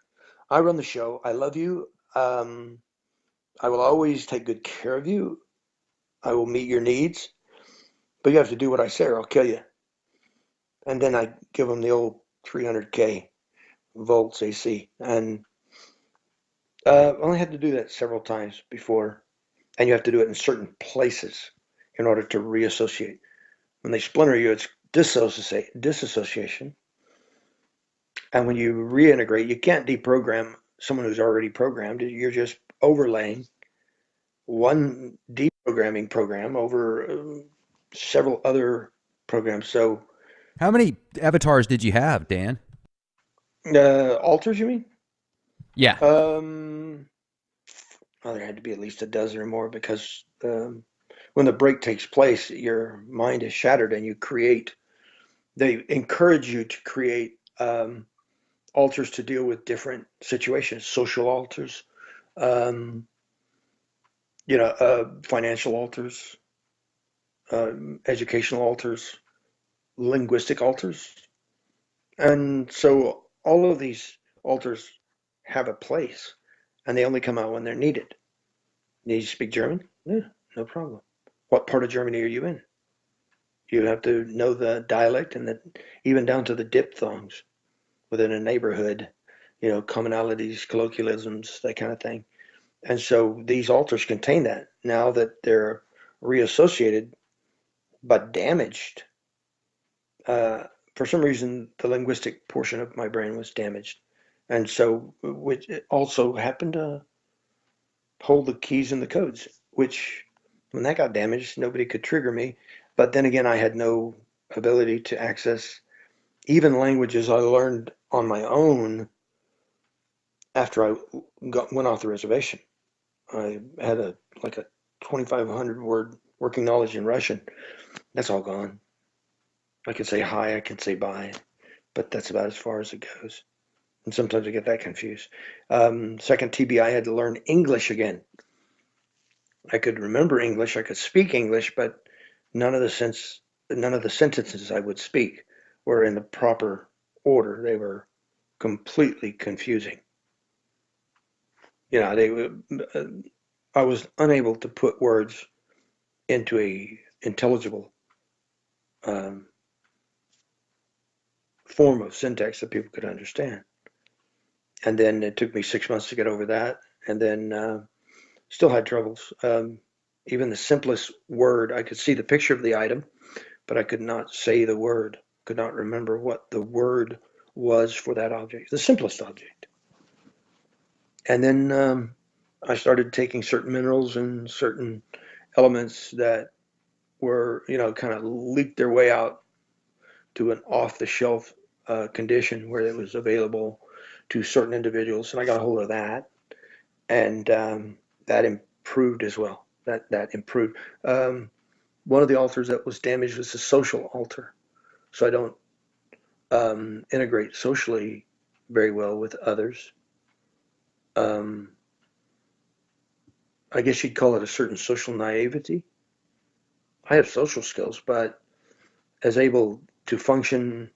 I run the show. I love you. I will always take good care of you. I will meet your needs, but you have to do what I say or I'll kill you. And then I give them the old 300K volts AC. And I only had to do that several times before. And you have to do it in certain places in order to reassociate. When they splinter you, it's disassociation. And when you reintegrate, you can't deprogram someone who's already programmed. You're just overlaying one deprogramming program over several other programs. So, How many avatars did you have, Dan? alters, you mean? Yeah. Well, there had to be at least a dozen or more because when the break takes place, your mind is shattered and you create. They encourage you to create alters to deal with different situations, social alters, um, financial alters, educational alters, linguistic alters. And so all of these alters have a place and they only come out when they're needed. Need to speak German? Yeah, no problem. What part of Germany are you in? You have to know the dialect and even down to the diphthongs within a neighborhood, commonalities, colloquialisms, that kind of thing. And so these alters contain that. Now that they're reassociated but damaged, for some reason, the linguistic portion of my brain was damaged. And so, which also happened to hold the keys and the codes, which when that got damaged, nobody could trigger me. But then again, I had no ability to access even languages I learned on my own after I went off the reservation. I had a 2,500 word working knowledge in Russian. That's all gone. I can say hi, I can say bye, but that's about as far as it goes. And sometimes I get that confused. Second TB, I had to learn English again. I could remember English, I could speak English, but none of the sentences I would speak were in the proper order. They were completely confusing. I was unable to put words into a intelligible form of syntax that people could understand. And then it took me 6 months to get over that, and then still had troubles. Even the simplest word, I could see the picture of the item, but I could not say the word, could not remember what the word was for that object, the simplest object. And then I started taking certain minerals and certain elements that were, kind of leaked their way out to an off-the-shelf condition where it was available to certain individuals, and I got a hold of that, and that improved as well. That improved. One of the alters that was damaged was the social alter, so I don't integrate socially very well with others. I guess you'd call it a certain social naivety. I have social skills, but as able to function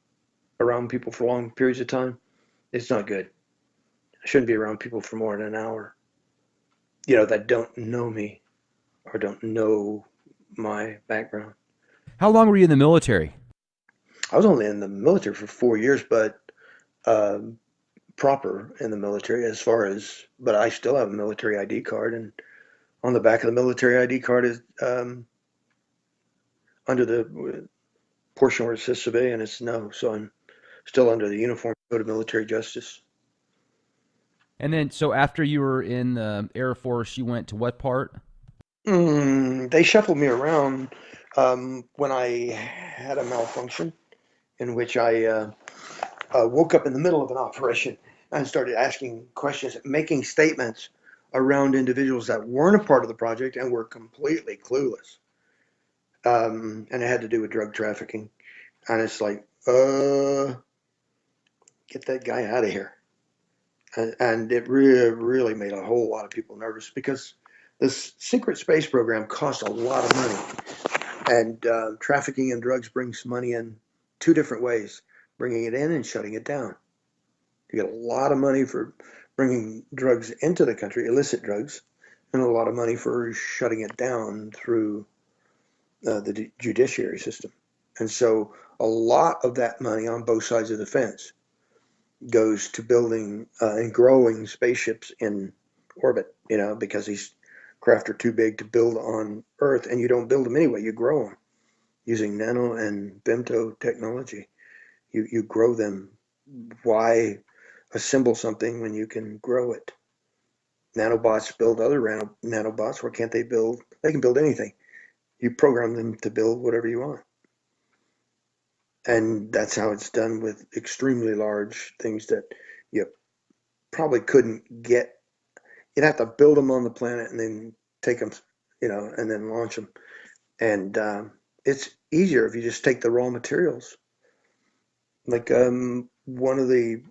around people for long periods of time, it's not good. I shouldn't be around people for more than an hour, that don't know me or don't know my background. How long were you in the military? I was only in the military for 4 years, but proper in the military but I still have a military ID card, and on the back of the military ID card is under the portion where it says civilian, it's no, so I'm still under the uniform go to military justice. And then, so after you were in the Air Force, you went to what part? They shuffled me around when I had a malfunction in which I woke up in the middle of an operation and started asking questions, making statements around individuals that weren't a part of the project and were completely clueless. And it had to do with drug trafficking. And it's like, get that guy out of here. And it really made a whole lot of people nervous because this secret space program costs a lot of money. And trafficking in drugs brings money in two different ways, bringing it in and shutting it down. You get a lot of money for bringing drugs into the country, illicit drugs, and a lot of money for shutting it down through the judiciary system. And so a lot of that money on both sides of the fence goes to building and growing spaceships in orbit, because these craft are too big to build on Earth, and you don't build them anyway, you grow them using nano and femto technology. You grow them. Why assemble something when you can grow it? Nanobots build other nanobots. Why can't they build? They can build anything. You program them to build whatever you want. And that's how it's done with extremely large things that you probably couldn't get. You'd have to build them on the planet and then take them, and then launch them. And it's easier if you just take the raw materials. Like one of the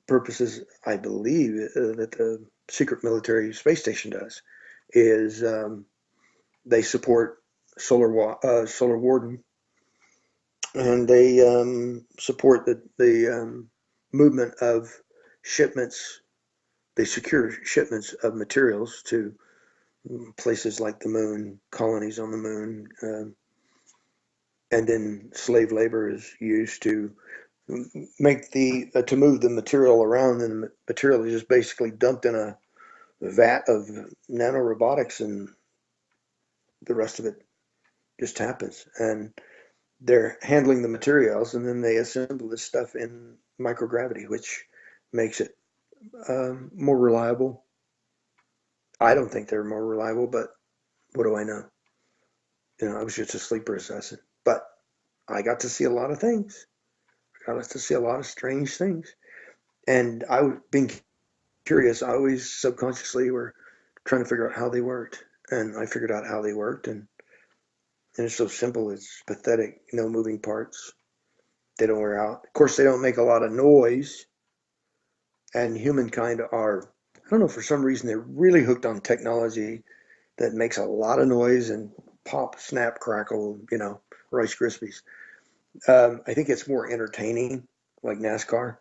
purposes, I believe, that the secret military space station does is they support Solar Warden, and they support the movement of shipments. They secure shipments of materials to places like the moon, colonies on the moon, and then slave labor is used to make to move the material around, and the material is just basically dumped in a vat of nanorobotics, and the rest of it just happens. And they're handling the materials, and then they assemble this stuff in microgravity, which makes it more reliable. I don't think they're more reliable, but what do I know? I was just a sleeper assassin, but I got to see a lot of things. I got to see a lot of strange things. And being curious, I always subconsciously were trying to figure out how they worked. And I figured out how they worked. And it's so simple. It's pathetic. No moving parts. They don't wear out. Of course, they don't make a lot of noise. And humankind are, I don't know, for some reason, they're really hooked on technology that makes a lot of noise and pop, snap, crackle, Rice Krispies. I think it's more entertaining, like NASCAR,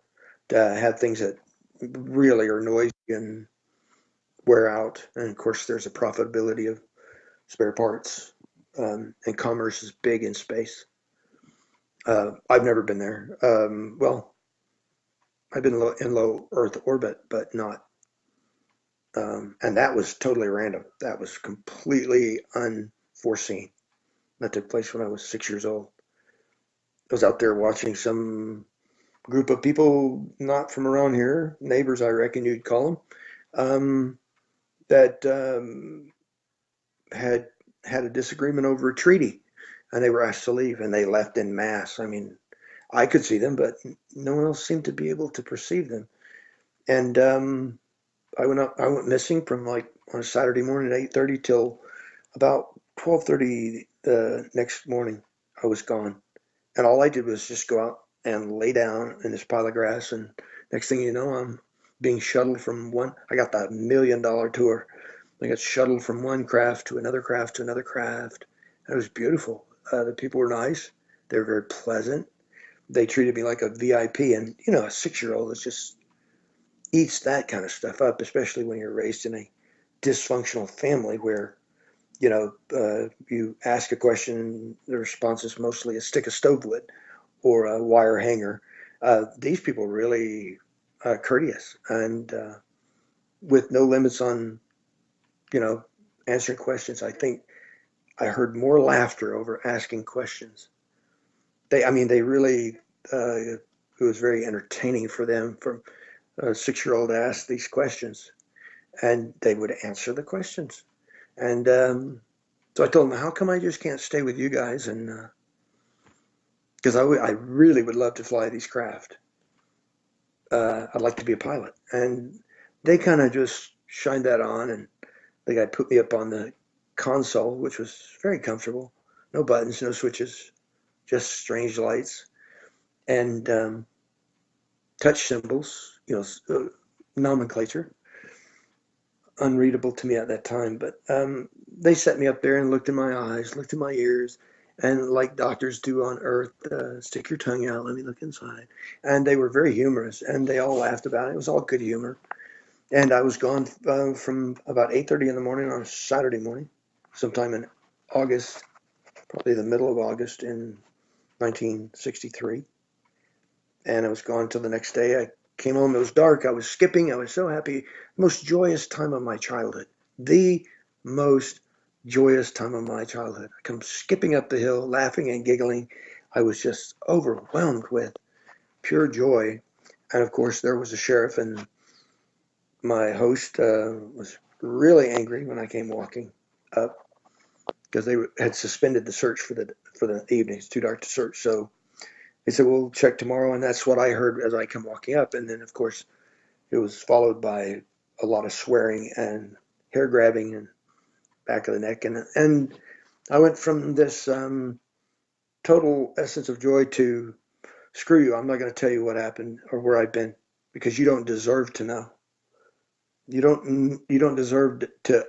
to have things that really are noisy and wear out. And of course, there's a profitability of spare parts, and commerce is big in space. I've never been there. Well, I've been in low Earth orbit, but not. And that was totally random. That was completely unforeseen. That took place when I was 6 years old. I was out there watching some group of people not from around here, neighbors, I reckon you'd call them, that had a disagreement over a treaty, and they were asked to leave, and they left en masse. I mean, I could see them, but no one else seemed to be able to perceive them. And I went missing from like on a Saturday morning at 8:30 till about 12:30 the next morning. I was gone. And all I did was just go out and lay down in this pile of grass. And next thing you know, I'm being shuttled from I got the $1 million tour. I got shuttled from one craft to another craft to another craft. It was beautiful. The people were nice. They were very pleasant. They treated me like a VIP. And, a 6-year-old is just eats that kind of stuff up, especially when you're raised in a dysfunctional family where, you ask a question and the response is mostly a stick of stove wood or a wire hanger. These people really courteous and with no limits on, answering questions. I think I heard more laughter over asking questions. They really it was very entertaining for them, for a 6-year-old to ask these questions, and they would answer the questions. And so I told them, how come I just can't stay with you guys? And because I really would love to fly these craft. I'd like to be a pilot. And they kind of just shined that on, and the guy put me up on the console, which was very comfortable. No buttons, no switches, just strange lights and touch symbols, nomenclature, unreadable to me at that time. But they set me up there and looked in my eyes, looked in my ears, and like doctors do on Earth, stick your tongue out, let me look inside. And they were very humorous, and they all laughed about it. It was all good humor. And I was gone from about 8:30 in the morning on a Saturday morning, sometime in August, probably the middle of August in 1963. And I was gone till the next day. I came home, it was dark, I was skipping, I was so happy. Most joyous time of my childhood. The most joyous time of my childhood. I come skipping up the hill, laughing and giggling. I was just overwhelmed with pure joy. And of course, there was a sheriff, and my host was really angry when I came walking up because they had suspended the search for the evening. It's too dark to search. So they said, we'll check tomorrow. And that's what I heard as I come walking up. And then, of course, it was followed by a lot of swearing and hair grabbing and back of the neck. And I went from this total essence of joy to screw you. I'm not going to tell you what happened or where I've been, because you don't deserve to know. You don't deserve to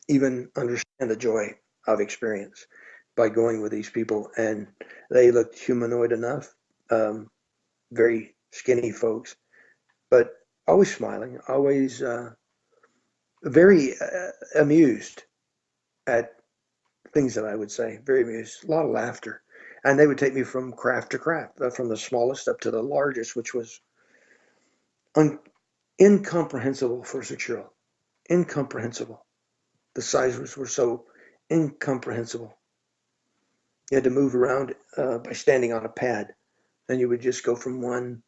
even understand the joy I've experienced by going with these people. And they looked humanoid enough, very skinny folks, but always smiling, always very amused at things that I would say, very amused, a lot of laughter. And they would take me from craft to craft, from the smallest up to the largest, which was incomprehensible for a 6-year-old. Incomprehensible. The sizes were so incomprehensible. You had to move around by standing on a pad, and you would just go from one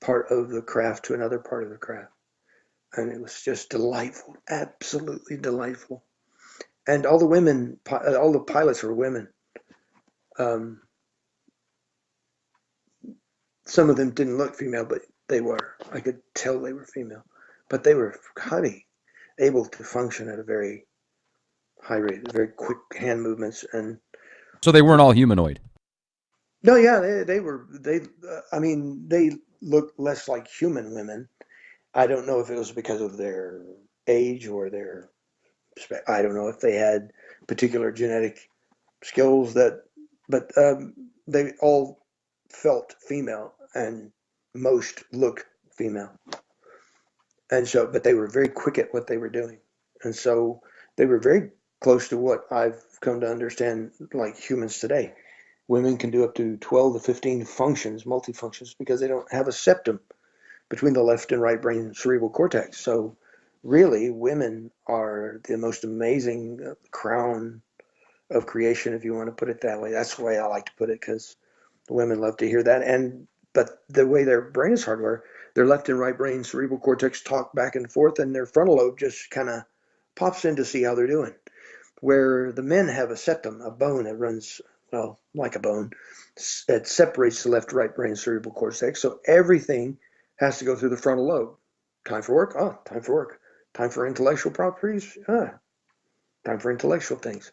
part of the craft to another part of the craft. And it was just delightful, absolutely delightful. And all the pilots were women. Some of them didn't look female, but they were. I could tell they were female. But they were highly able to function at a very high rate, very quick hand movements. And so they weren't all humanoid. no, yeah, they were. I mean, they looked less like human women. I don't know if it was because of their age or I don't know if they had particular genetic skills but they all felt female, and most look female. And so, but they were very quick at what they were doing. And so they were very close to what I've come to understand like humans today. Women can do up to 12 to 15 functions, multifunctions, because they don't have a septum between the left and right brain cerebral cortex. So really, women are the most amazing crown of creation, if you want to put it that way. That's the way I like to put it, because women love to hear that. But the way their brain is hardwired, their left and right brain cerebral cortex talk back and forth, and their frontal lobe just kind of pops in to see how they're doing. Where the men have a septum, a bone that runs, well, like a bone, that separates the left right brain cerebral cortex. So everything has to go through the frontal lobe. Time for work? Ah, time for work. Time for intellectual properties? Ah, time for intellectual things.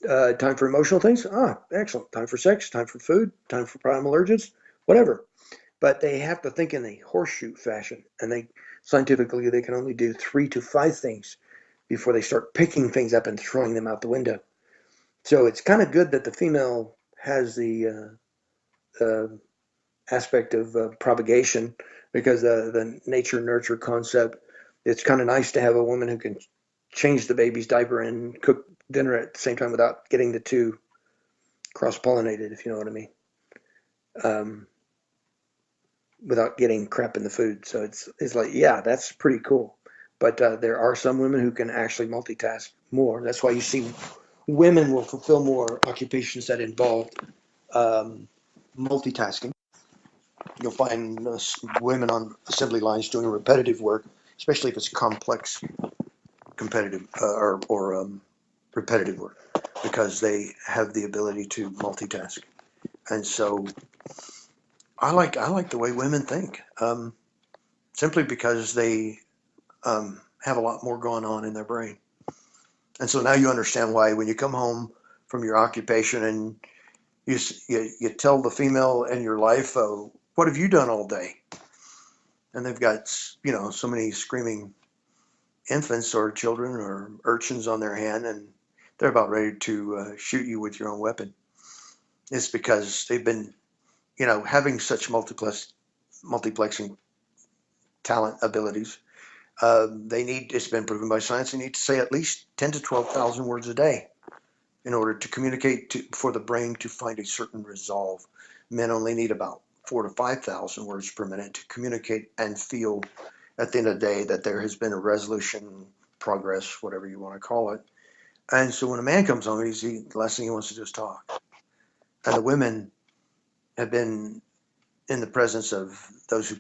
Time for emotional things? Ah, excellent. Time for sex, time for food, time for primal urges, whatever. But they have to think in a horseshoe fashion, and scientifically they can only do 3 to 5 things before they start picking things up and throwing them out the window. So it's kind of good that the female has the aspect of propagation, because the nature-nurture concept, it's kind of nice to have a woman who can change the baby's diaper and cook dinner at the same time without getting the two cross-pollinated, if you know what I mean, without getting crap in the food. So it's like, yeah, that's pretty cool. But there are some women who can actually multitask more. That's why you see women will fulfill more occupations that involve multitasking. you'll find women on assembly lines doing repetitive work, especially if it's complex, competitive repetitive work, because they have the ability to multitask. And so I like the way women think, simply because they have a lot more going on in their brain. And so now you understand why when you come home from your occupation and you tell the female in your life, what have you done all day? And they've got, so many screaming infants or children or urchins on their hand, and they're about ready to shoot you with your own weapon. It's because they've been, having such multiplexing talent abilities. It's been proven by science, they need to say at least 10 to 12,000 words a day in order to communicate for the brain to find a certain resolve. Men only need about 4,000 to 5,000 words per minute to communicate and feel at the end of the day that there has been a resolution, progress, whatever you want to call it. And so when a man comes home, the last thing he wants to do is talk. And the women have been in the presence of those who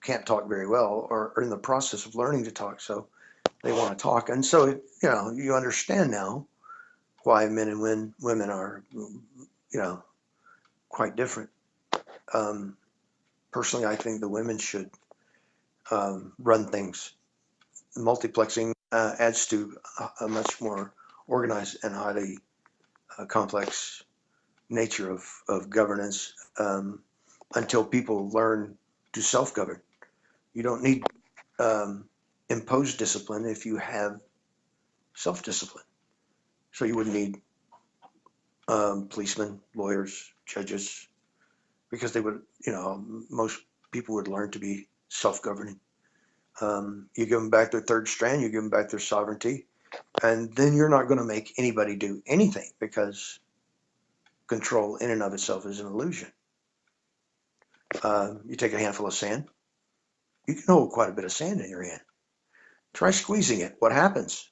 can't talk very well or are in the process of learning to talk, so they want to talk. And so, you understand now why men and women are, quite different. Personally, I think the women should run things. Multiplexing adds to a much more organized and highly complex nature of governance, until people learn to self-govern. You don't need imposed discipline if you have self-discipline. So you wouldn't need policemen, lawyers, judges, because they would, most people would learn to be self-governing. You give them back their third strand, you give them back their sovereignty, and then you're not going to make anybody do anything, because control in and of itself is an illusion. You take a handful of sand, you can hold quite a bit of sand in your hand. Try squeezing it. What happens?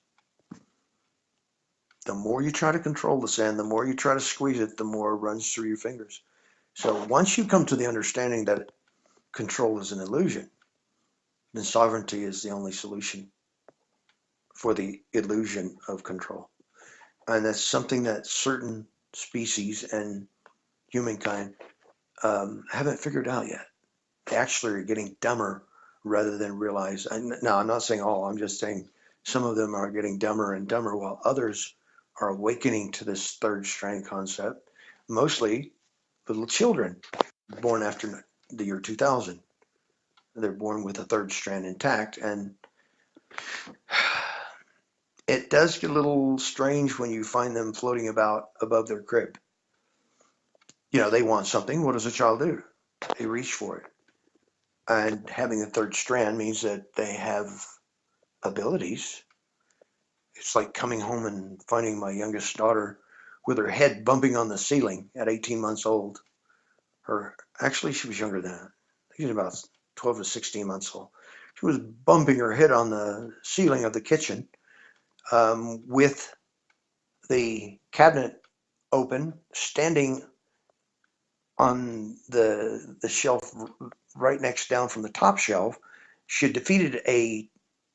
The more you try to control the sand, the more you try to squeeze it, the more it runs through your fingers. So once you come to the understanding that control is an illusion, then sovereignty is the only solution for the illusion of control. And that's something that certain species and humankind haven't figured out yet. They actually are getting dumber rather than realize. Now, I'm not saying all, I'm just saying some of them are getting dumber and dumber, while others are awakening to this third strand concept, mostly little children born after the year 2000. They're born with a third strand intact, and it does get a little strange when you find them floating about above their crib. They want something. What does a child do? They reach for it. And having a third strand means that they have abilities. It's like coming home and finding my youngest daughter with her head bumping on the ceiling at 18 months old. Actually, she was younger than that. I think she was about 12 to 16 months old. She was bumping her head on the ceiling of the kitchen, with the cabinet open, standing on the shelf right next down from the top shelf. She had defeated a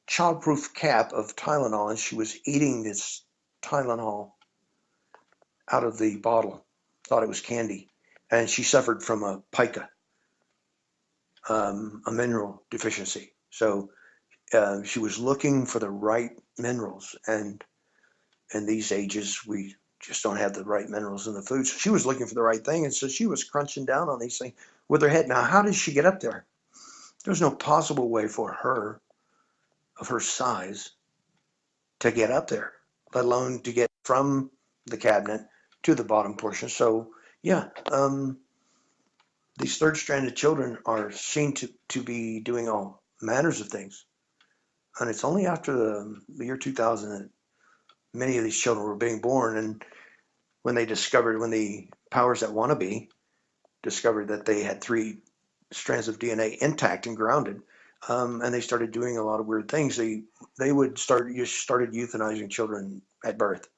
childproof cap of Tylenol, and she was eating this Tylenol out of the bottle, thought it was candy, and she suffered from a pica, a mineral deficiency. So she was looking for the right minerals, and in these ages we just don't have the right minerals in the food. So she was looking for the right thing, and so she was crunching down on these things with her head. Now, how did she get up there? There's no possible way for her, of her size, to get up there, let alone to get from the cabinet to the bottom portion. So yeah, these third-stranded children are seen to be doing all manners of things. And it's only after the year 2000 that many of these children were being born, and when the powers that want to be discovered that they had 3 strands of DNA intact and grounded, and they started doing a lot of weird things. They started euthanizing children at birth.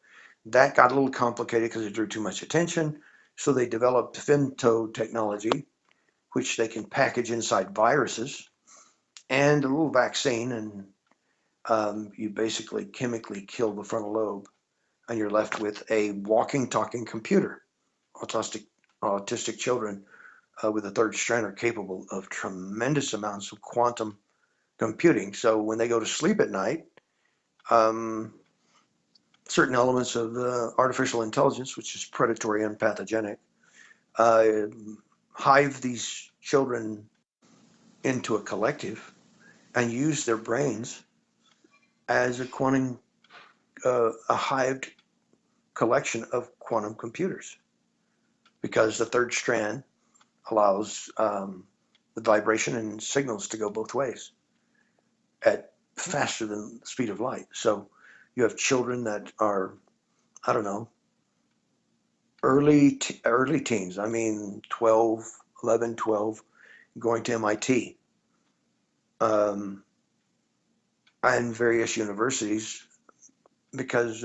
That got a little complicated because it drew too much attention. So they developed femto technology, which they can package inside viruses and a little vaccine, and you basically chemically kill the frontal lobe, and you're left with a walking, talking computer. Autistic children with a third strand are capable of tremendous amounts of quantum computing. So when they go to sleep at night, certain elements of the artificial intelligence, which is predatory and pathogenic, hive these children into a collective and use their brains as a hived collection of quantum computers, because the third strand allows the vibration and signals to go both ways at faster than the speed of light. So you have children that are, I don't know, early teens. I mean, 12, 11, 12, going to MIT, and various universities, because,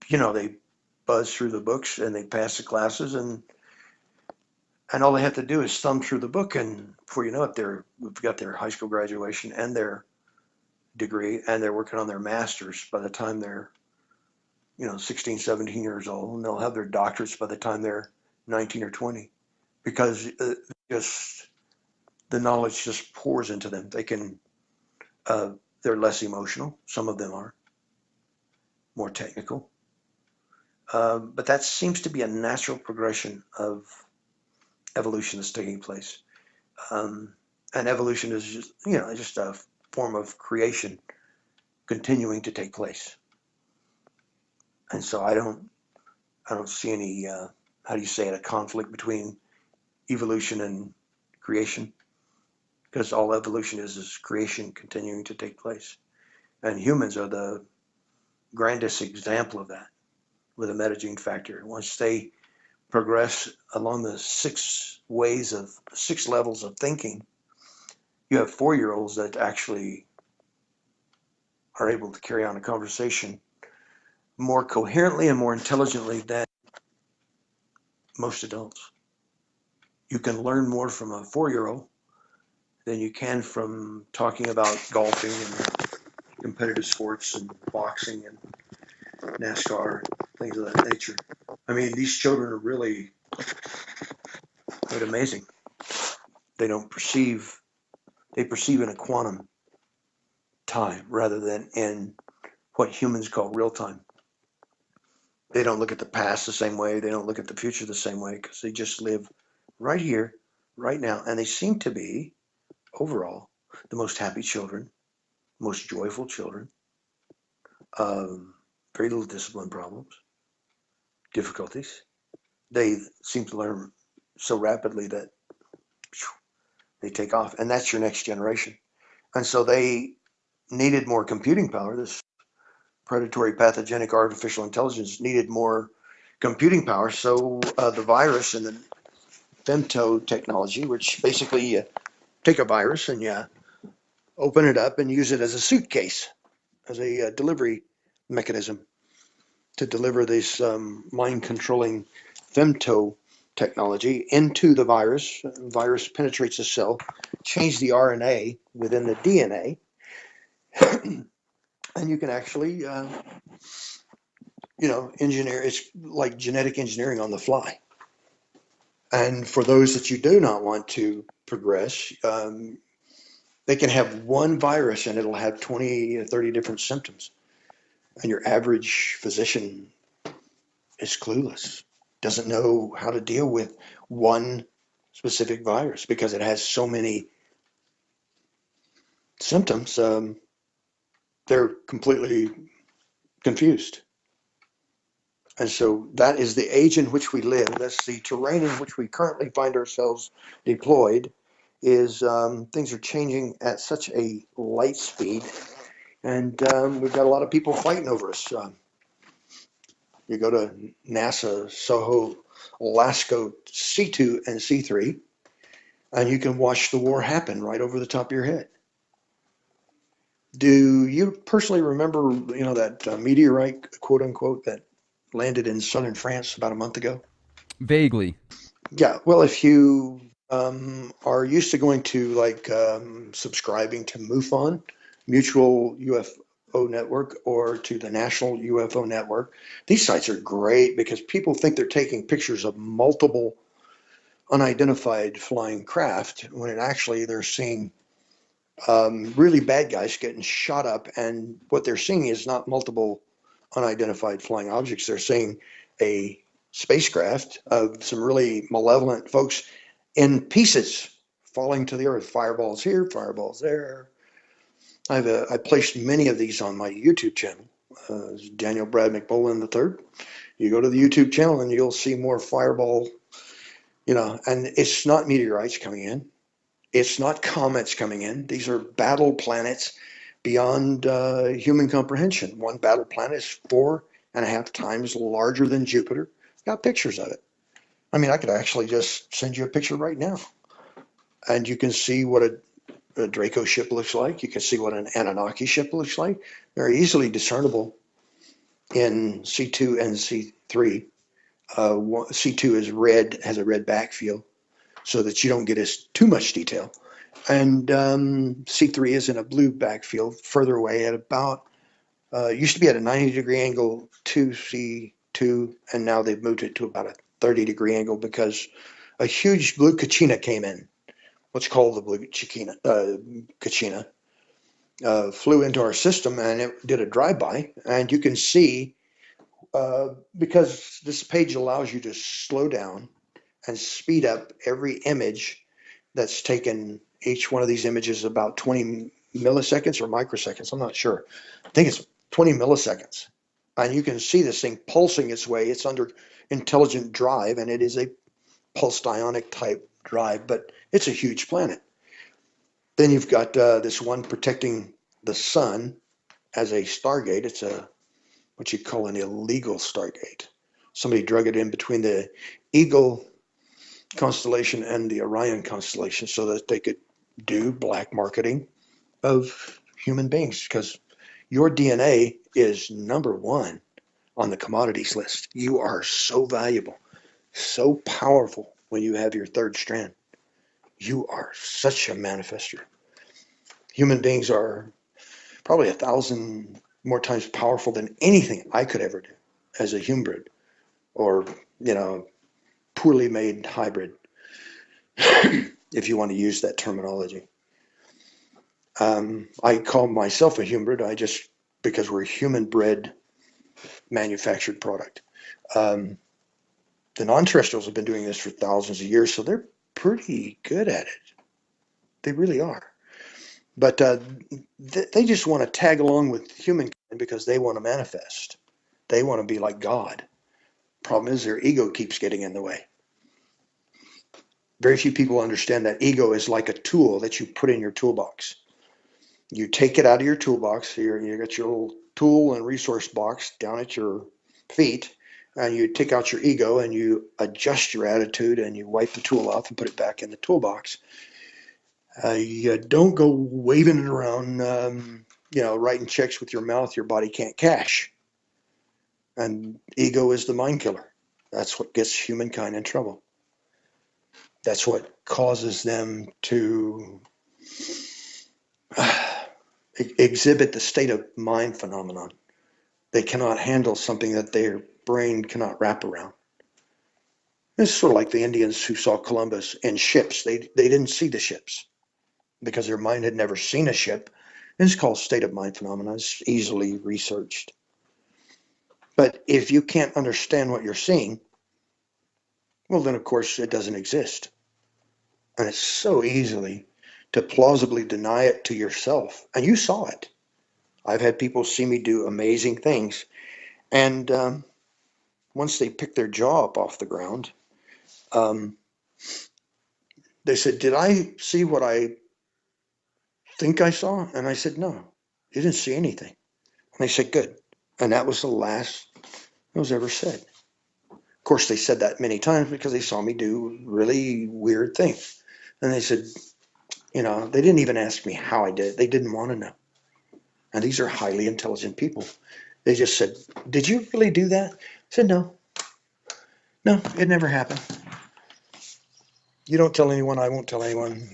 they buzz through the books and they pass the classes, and all they have to do is thumb through the book, and before you know it, we've got their high school graduation and their degree, and they're working on their master's by the time they're 16, 17 years old, and they'll have their doctorates by the time they're 19 or 20, because just the knowledge just pours into them. They're less emotional. Some of them are more technical, but that seems to be a natural progression of evolution that's taking place. And evolution is just a form of creation continuing to take place. And so I don't see any, how do you say it, a conflict between evolution and creation, because all evolution is creation continuing to take place. And humans are the grandest example of that, with a metagene factor. Once they progress along the six levels of thinking, you have 4-year-olds that actually are able to carry on a conversation more coherently and more intelligently than most adults. You can learn more from a 4-year-old than you can from talking about golfing and competitive sports and boxing and NASCAR, things of that nature. I mean, these children are really quite amazing. They perceive in a quantum time rather than in what humans call real time. They don't look at the past the same way. They don't look at the future the same way, because they just live right here, right now. And they seem to be, overall, the most happy children, most joyful children, very little discipline problems, difficulties. They seem to learn so rapidly that they take off, and that's your next generation. And so they needed more computing power. This predatory pathogenic artificial intelligence needed more computing power. So the virus and the femto technology, which basically you take a virus and you open it up and use it as a suitcase, as a delivery mechanism to deliver this mind-controlling femto technology into the virus. The virus penetrates the cell, change the RNA within the DNA, and you can actually, engineer. It's like genetic engineering on the fly. And for those that you do not want to progress, they can have one virus and it'll have 20 or 30 different symptoms. And your average physician is clueless, doesn't know how to deal with one specific virus because it has so many symptoms. They're completely confused. And so that is the age in which we live. That's the terrain in which we currently find ourselves deployed. Is things are changing at such a light speed, and we've got a lot of people fighting over us. You go to NASA Soho Lasco C2 and C3, and you can watch the war happen right over the top of your head. Do you personally remember, that meteorite, quote unquote, that landed in southern France about a month ago? Vaguely. Yeah, well, if you are used to going to like subscribing to MUFON, Mutual UFO Network, or to the National UFO Network, these sites are great because people think they're taking pictures of multiple unidentified flying craft when it actually they're seeing really bad guys getting shot up, and what they're seeing is not multiple unidentified flying objects. They're seeing a spacecraft of some really malevolent folks in pieces falling to the earth. Fireballs here, fireballs there. I placed many of these on my YouTube channel, Daniel Brad MacBolen III. You go to the YouTube channel and you'll see more fireball, and it's not meteorites coming in. It's not comets coming in. These are battle planets beyond human comprehension. One battle planet is 4.5 times larger than Jupiter. Got pictures of it. I mean, I could actually just send you a picture right now, and you can see what a Draco ship looks like. You can see what an Anunnaki ship looks like. They're easily discernible in C2 and C3. C2 is red, has a red backfield, so that you don't get as too much detail. And C3 is in a blue backfield further away at about, used to be at a 90-degree angle to C2, and now they've moved it to about a 30-degree angle because a huge blue Kachina came in. What's called the blue Kachina flew into our system, and it did a drive-by, and you can see, because this page allows you to slow down and speed up every image that's taken. Each one of these images is about 20 milliseconds or microseconds. I'm not sure. I think it's 20 milliseconds. And you can see this thing pulsing its way. It's under intelligent drive, and it is a pulsed ionic type drive, but it's a huge planet. Then you've got this one protecting the sun as a stargate. It's what you call an illegal stargate. Somebody drug it in between the Eagle constellation and the Orion constellation so that they could do black marketing of human beings, because your DNA is number one on the commodities list. You are so valuable, so powerful when you have your third strand. You are such a manifester. Human beings are probably 1,000 more times powerful than anything I could ever do as a humbred or, poorly made hybrid, if you want to use that terminology. I call myself a humbred, because we're a human bred manufactured product. The non-terrestrials have been doing this for thousands of years, so they're pretty good at it. They really are. But they just want to tag along with humankind because they want to manifest. They want to be like God. Problem is their ego keeps getting in the way. Very few people understand that ego is like a tool that you put in your toolbox. You take it out of your toolbox. You got your little tool and resource box down at your feet, and you take out your ego and you adjust your attitude and you wipe the tool off and put it back in the toolbox. You don't go waving it around, writing checks with your mouth your body can't cash. And ego is the mind killer. That's what gets humankind in trouble. That's what causes them to exhibit the state of mind phenomenon. They cannot handle something that their brain cannot wrap around. It's sort of like the Indians who saw Columbus in ships. They didn't see the ships because their mind had never seen a ship. And it's called state of mind phenomenon. It's easily researched. But if you can't understand what you're seeing, well, then, of course, it doesn't exist. And it's so easily to plausibly deny it to yourself. And you saw it. I've had people see me do amazing things. And once they picked their jaw up off the ground, they said, "Did I see what I think I saw?" And I said, "No, you didn't see anything." And they said, "Good." And that was the last that was ever said. Of course, they said that many times because they saw me do really weird things. And they said, they didn't even ask me how I did it. They didn't want to know. And these are highly intelligent people. They just said, "Did you really do that?" I said, "No. No, it never happened." You don't tell anyone, I won't tell anyone,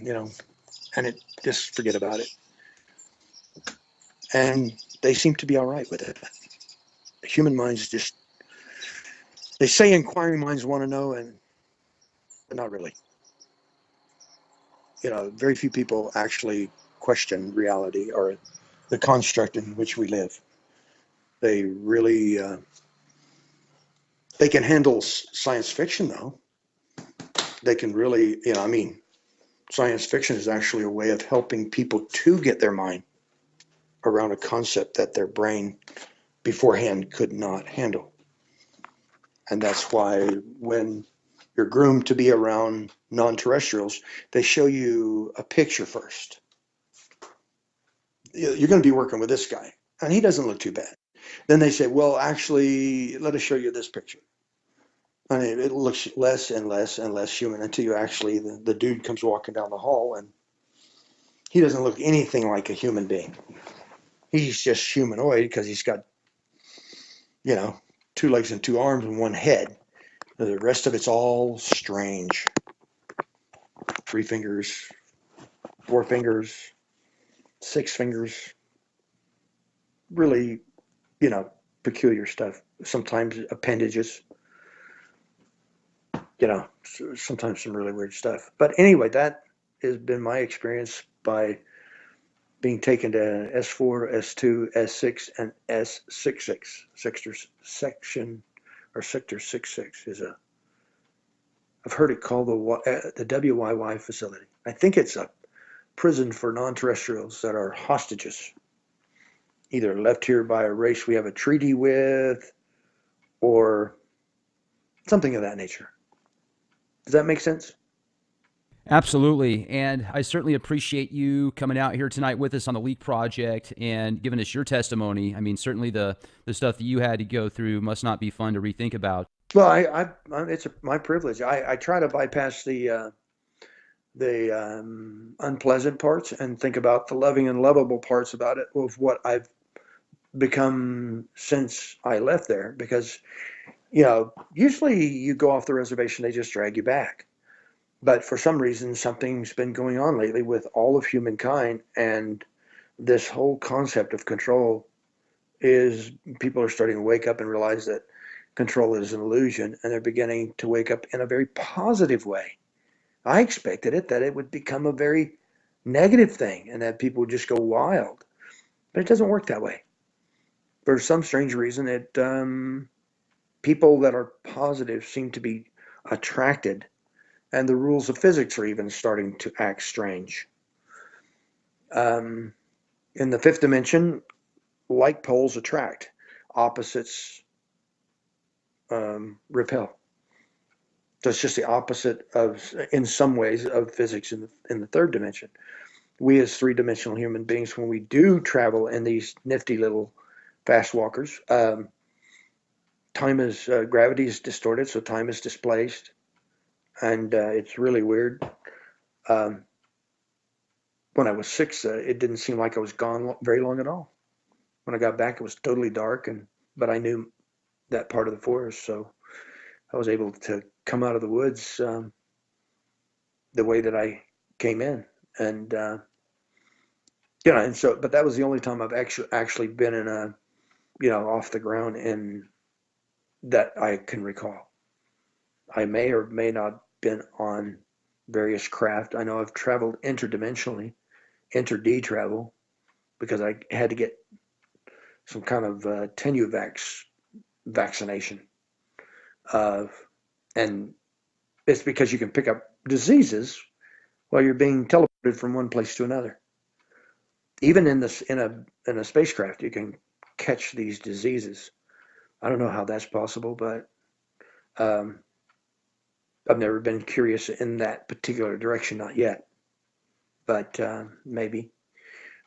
and just forget about it. And they seem to be all right with it. Human minds they say inquiring minds want to know, but not really. Very few people actually question reality or the construct in which we live. They really, they can handle science fiction, though. They can really, science fiction is actually a way of helping people to get their mind around a concept that their brain beforehand could not handle. And that's why when you're groomed to be around non-terrestrials, they show you a picture first. You're going to be working with this guy, and he doesn't look too bad. Then they say, well, actually, let us show you this picture. And it looks less and less and less human until you actually, the dude comes walking down the hall, and he doesn't look anything like a human being. He's just humanoid because he's got, 2 legs and 2 arms and 1 head. The rest of it's all strange. 3 fingers, 4 fingers, 6 fingers. Really, peculiar stuff. Sometimes appendages. Sometimes some really weird stuff. But anyway, that has been my experience by being taken to S4, S2, S6, and S66. Sector 66 is I've heard it called the WYY facility. I think it's a prison for non-terrestrials that are hostages, either left here by a race we have a treaty with or something of that nature. Does that make sense? Absolutely. And I certainly appreciate you coming out here tonight with us on the Leak Project and giving us your testimony. I mean, certainly the stuff that you had to go through must not be fun to rethink about. Well, it's my privilege. I try to bypass the unpleasant parts and think about the loving and lovable parts about it, of what I've become since I left there. Because, usually you go off the reservation, they just drag you back. But for some reason, something's been going on lately with all of humankind, and this whole concept of control is, people are starting to wake up and realize that control is an illusion, and they're beginning to wake up in a very positive way. I expected that it would become a very negative thing and that people would just go wild, but it doesn't work that way. For some strange reason, people that are positive seem to be attracted, and the rules of physics are even starting to act strange. In the 5th dimension, like poles attract, opposites repel. So it's just the opposite of, in some ways, of physics in the 3rd dimension. We as 3-dimensional human beings, when we do travel in these nifty little fast walkers, gravity is distorted, so time is displaced, and it's really weird. When I was 6, it didn't seem like I was gone very long at all. When I got back, it was totally dark, but I knew that part of the forest, so I was able to come out of the woods the way that I came in, and but that was the only time I've actually been in a, off the ground in that I can recall. I may or may not been on various craft. I know I've traveled interdimensionally, inter-D travel, because I had to get some kind of Tenuvax vaccination. And it's because you can pick up diseases while you're being teleported from one place to another. Even in a spacecraft, you can catch these diseases. I don't know how that's possible, but I've never been curious in that particular direction, not yet. But maybe.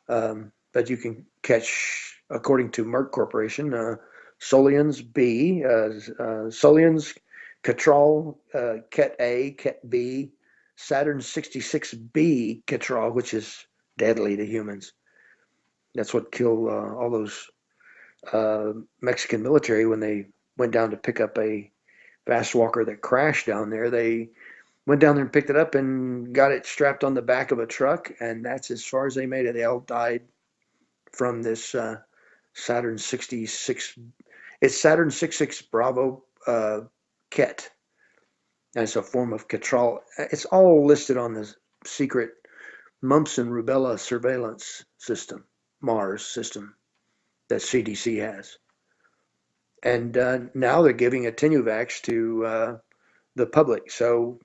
But you can catch, according to Merck Corporation, Solians B, Solians, Catrol, Ket A, Ket B, Saturn 66B Catrol, which is deadly to humans. That's what killed all those Mexican military when they went down to pick up a fast walker that crashed down there. They Went down there and picked it up and got it strapped on the back of a truck, and that's as far as they made it. They all died from this Saturn 66. It's Saturn 66 Bravo Ket. And it's a form of Catral. It's all listed on the secret mumps and rubella surveillance system, Mars system, that CDC has. And now they're giving Attenuvax to the public. So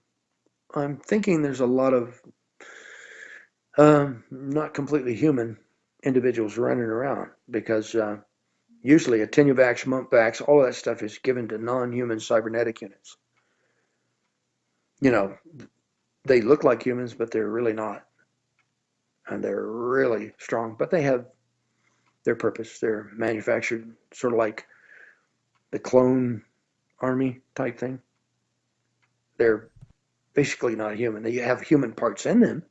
I'm thinking there's a lot of not completely human individuals running around, because usually Attenuvax, Mumpvax, all of that stuff is given to non-human cybernetic units. You know, they look like humans, but they're really not. And they're really strong, but they have their purpose. They're manufactured sort of like the clone army type thing. They're basically not human. They have human parts in them,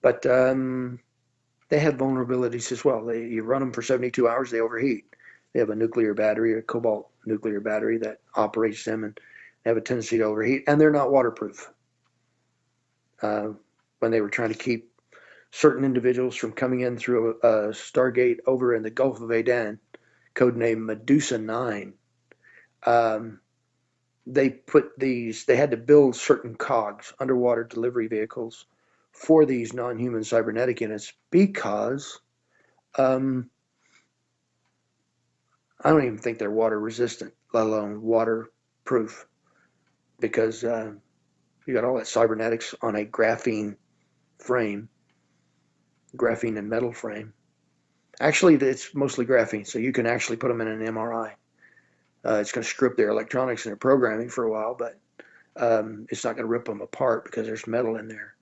but they have vulnerabilities as well. You run them for 72 hours, they overheat. They have a nuclear battery, a cobalt nuclear battery that operates them, and they have a tendency to overheat, and they're not waterproof. When they were trying to keep certain individuals from coming in through a Stargate over in the Gulf of Aden, codenamed Medusa 9, they had to build certain cogs, underwater delivery vehicles, for these non-human cybernetic units, because I don't even think they're water resistant, let alone waterproof, because you got all that cybernetics on a graphene frame, graphene and metal frame. Actually, it's mostly graphene, so you can actually put them in an MRI. It's going to strip their electronics and their programming for a while, but it's not going to rip them apart because there's metal in there.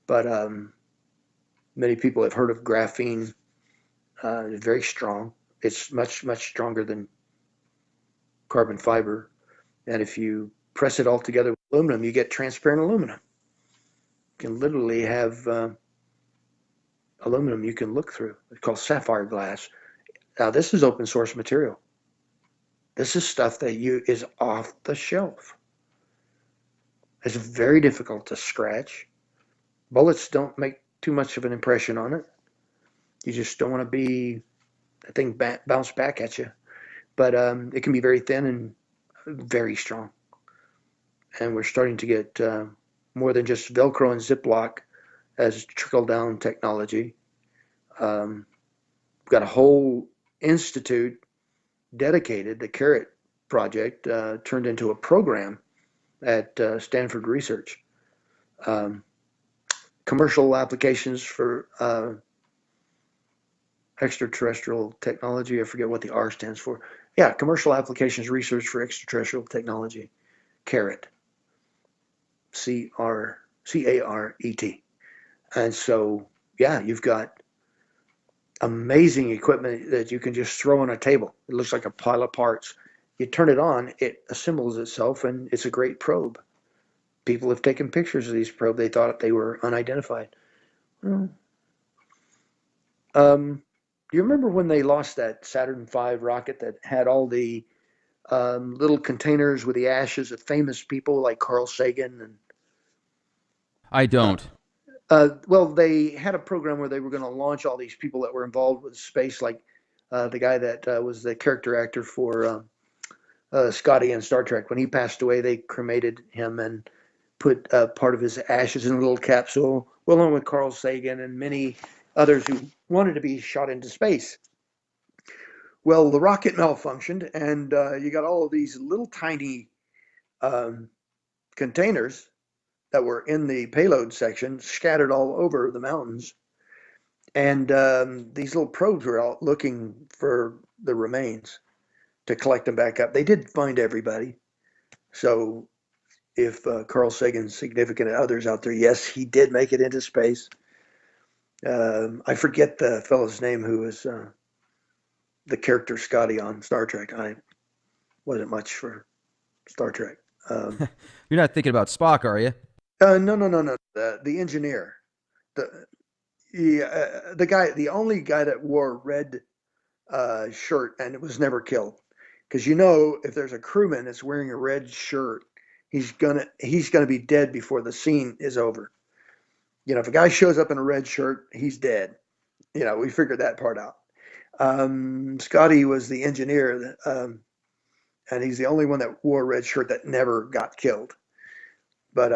But many people have heard of graphene. It's very strong. It's much, much stronger than carbon fiber. And if you press it all together with aluminum, you get transparent aluminum. You can literally have aluminum you can look through. It's called sapphire glass. Now, this is open source material. This is stuff that is off the shelf. It's very difficult to scratch. Bullets don't make too much of an impression on it. You just don't want to be that thing bounce back at you. But it can be very thin and very strong. And we're starting to get more than just Velcro and Ziploc as trickle-down technology. We've got a whole institute dedicated, the Carrot Project, turned into a program at Stanford Research. Commercial applications for extraterrestrial technology. I forget what the R stands for. Yeah, commercial applications research for extraterrestrial technology. Carrot. C-A-R-E-T. And so, yeah, you've got amazing equipment that you can just throw on a table. It looks like a pile of parts. You turn it on, it assembles itself, and it's a great probe. People have taken pictures of these probes. They thought they were unidentified. Do you remember when they lost that Saturn V rocket that had all the little containers with the ashes of famous people like Carl Sagan? And I don't. well, they had a program where they were going to launch all these people that were involved with space, like the guy that was the character actor for Scotty in Star Trek. When he passed away, they cremated him and put part of his ashes in a little capsule, along with Carl Sagan and many others who wanted to be shot into space. Well, the rocket malfunctioned, and you got all of these little tiny containers that were in the payload section scattered all over the mountains. And these little probes were out looking for the remains to collect them back up. They did find everybody. So if Carl Sagan's significant others out there, yes, he did make it into space. I forget the fellow's name who was the character Scotty on Star Trek. I wasn't much for Star Trek. You're not thinking about Spock, are you? No. The engineer, the guy, the only guy that wore red shirt and was never killed. Because if there's a crewman that's wearing a red shirt, he's gonna be dead before the scene is over. If a guy shows up in a red shirt, he's dead. We figured that part out. Scotty was the engineer, and he's the only one that wore a red shirt that never got killed. But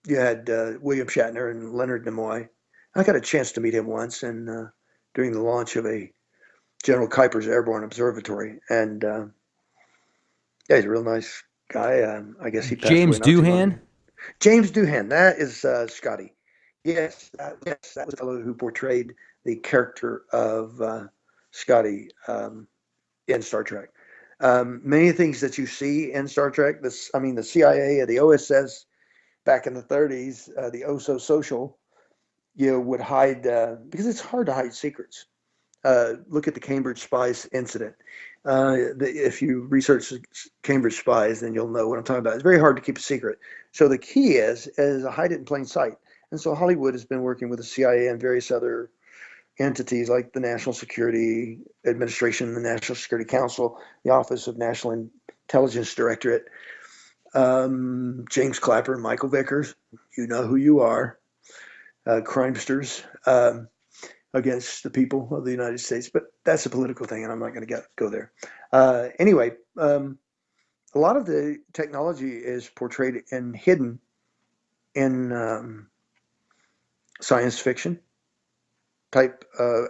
you had William Shatner and Leonard Nimoy. I got a chance to meet him once, and during the launch of a General Kuiper's Airborne Observatory, and yeah, he's a real nice guy. I guess he passed James away not too long Doohan? ago. James Doohan, that is Scotty. Yes, that was the fellow who portrayed the character of Scotty in Star Trek. Many things that you see in Star Trek, the CIA, the OSS back in the 30s, the Oh So Social, would hide because it's hard to hide secrets. Look at the Cambridge Spies incident. If you research Cambridge Spies, then you'll know what I'm talking about. It's very hard to keep a secret. So the key is hide it in plain sight. And so Hollywood has been working with the CIA and various other entities like the National Security Administration, the National Security Council, the Office of National Intelligence Directorate, James Clapper and Michael Vickers. You know who you are, crimesters. Against the people of the United States, but that's a political thing, and I'm not going to go there. Anyway, a lot of the technology is portrayed and hidden in science fiction type.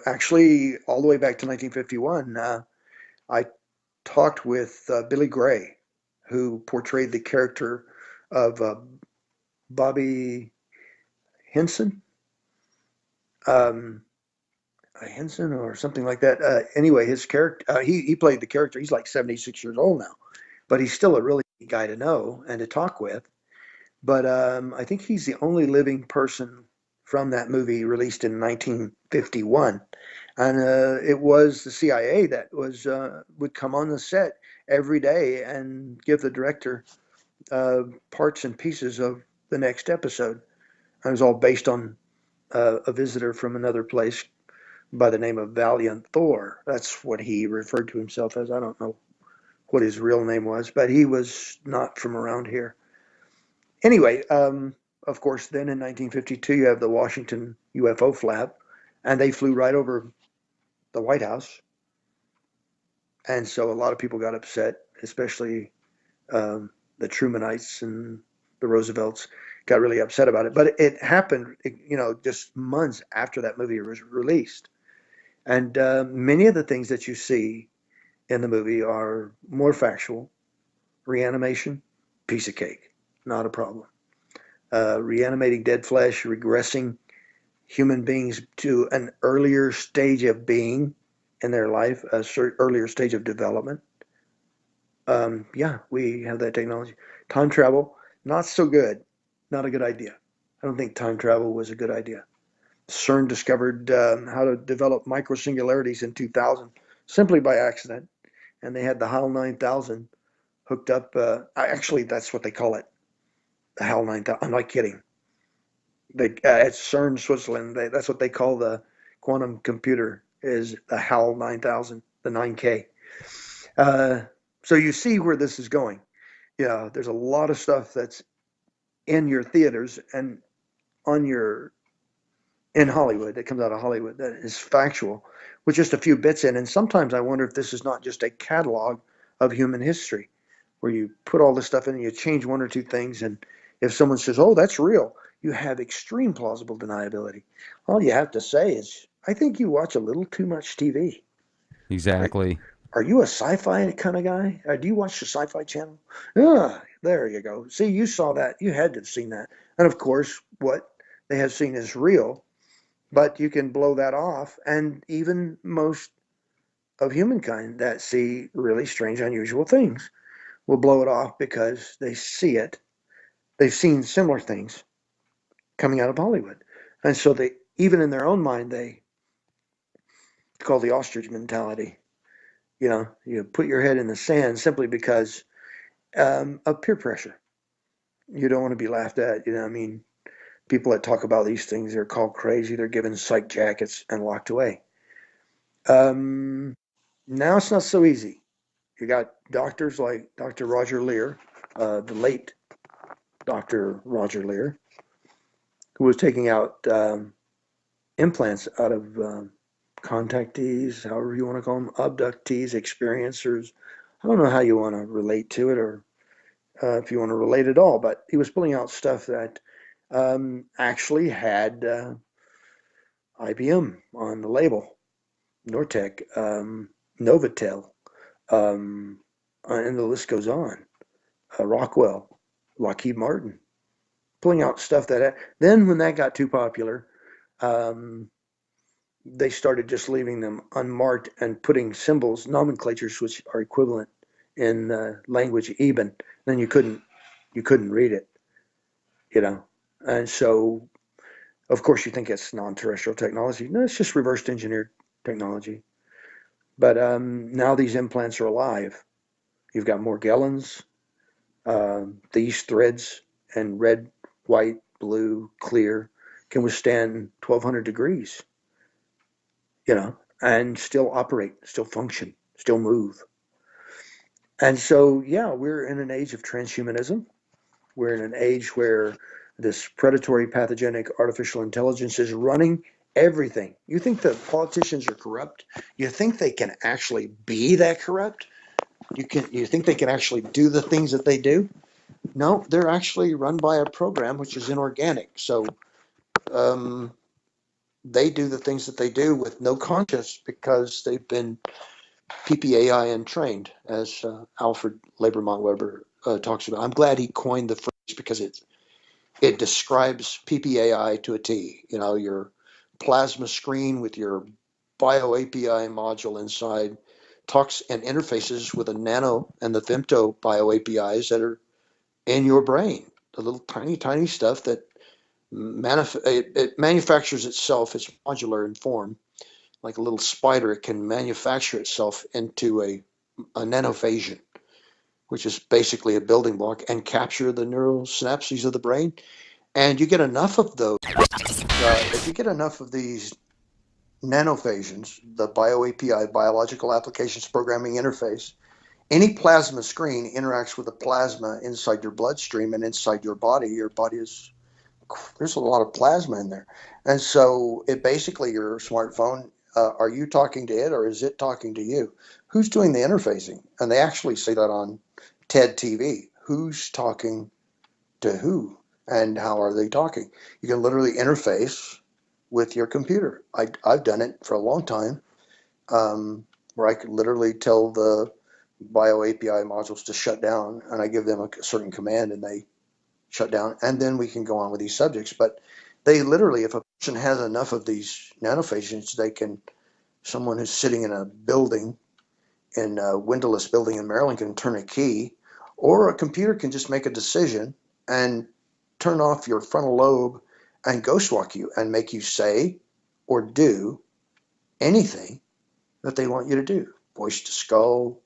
Actually, all the way back to 1951, I talked with Billy Gray, who portrayed the character of Bobby Henson. Henson or something like that. Anyway, his character, he played the character. He's like 76 years old now, but he's still a really good guy to know and to talk with. But I think he's the only living person from that movie released in 1951. And it was the CIA that would come on the set every day and give the director parts and pieces of the next episode. And it was all based on a visitor from another place by the name of Valiant Thor. That's what he referred to himself as. I don't know what his real name was, but he was not from around here. Anyway, of course, then in 1952, you have the Washington UFO flap, and they flew right over the White House. And so a lot of people got upset, especially the Trumanites and the Roosevelts got really upset about it. But it happened, just months after that movie was released. And many of the things that you see in the movie are more factual. Reanimation, piece of cake, not a problem. Reanimating dead flesh, regressing human beings to an earlier stage of being in their life, earlier stage of development. Yeah, we have that technology. Time travel, not so good, not a good idea. I don't think time travel was a good idea. CERN discovered how to develop microsingularities in 2000 simply by accident, and they had the HAL 9000 hooked up. Actually, that's what they call it, the HAL 9000. I'm not kidding. At CERN, Switzerland, that's what they call the quantum computer, is the HAL 9000, the 9K. So you see where this is going. There's a lot of stuff that's in your theaters and in Hollywood, that comes out of Hollywood, that is factual with just a few bits in. And sometimes I wonder if this is not just a catalog of human history where you put all this stuff in and you change one or two things. And if someone says, oh, that's real, you have extreme plausible deniability. All you have to say is, I think you watch a little too much TV. Exactly. Are you a sci-fi kind of guy? Do you watch the Sci-Fi Channel? Ah, there you go. See, you saw that. You had to have seen that. And of course, what they have seen is real. But you can blow that off, and even most of humankind that see really strange, unusual things will blow it off because they see it. They've seen similar things coming out of Hollywood. And so they, even in their own mind, they call the ostrich mentality. You put your head in the sand simply because of peer pressure. You don't want to be laughed at. People that talk about these things, they're called crazy. They're given psych jackets and locked away. Now it's not so easy. You got doctors like Dr. Roger Leir, the late Dr. Roger Lear, who was taking out implants out of contactees, however you want to call them, abductees, experiencers. I don't know how you want to relate to it, or if you want to relate at all, but he was pulling out stuff that actually had IBM on the label, Nortec, Novatel, and the list goes on. Rockwell, Lockheed Martin, pulling out stuff that. Then when that got too popular, um, they started just leaving them unmarked and putting symbols, nomenclatures, which are equivalent in language even. Then you couldn't read it, you know. And so, of course, you think it's non-terrestrial technology. No, it's just reverse engineered technology. But now these implants are alive. You've got Morgellons, these threads, and red, white, blue, clear can withstand 1200 degrees, and still operate, still function, still move. And so, yeah, we're in an age of transhumanism. We're in an age where this predatory pathogenic artificial intelligence is running everything. You think the politicians are corrupt? You think they can actually be that corrupt? You think they can actually do the things that they do? No, they're actually run by a program which is inorganic. So um, they do the things that they do with no conscience because they've been PPAI and trained, as Alfred Labermont Weber talks about. I'm glad he coined the phrase because it describes PPAI to a T. Your plasma screen with your bio API module inside talks and interfaces with a nano and the femto bio APIs that are in your brain. The little tiny, tiny stuff that it manufactures itself. It's modular in form, like a little spider. It can manufacture itself into a nanophasion, which is basically a building block, and capture the neural synapses of the brain. And you get enough of those. If you get enough of these nanophasions, the BioAPI, Biological Applications Programming Interface, any plasma screen interacts with the plasma inside your bloodstream and inside your body. Your body there's a lot of plasma in there. And so it basically, your smartphone, are you talking to it or is it talking to you? Who's doing the interfacing? And they actually say that on TED TV. Who's talking to who and how are they talking? You can literally interface with your computer. I've done it for a long time, where I could literally tell the bio API modules to shut down, and I give them a certain command and they shut down, and then we can go on with these subjects. But they literally, if a person has enough of these nanophasions, someone who's sitting in a building, in a windowless building in Maryland, can turn a key, or a computer can just make a decision and turn off your frontal lobe and ghost walk you and make you say or do anything that they want you to do. Voice to skull,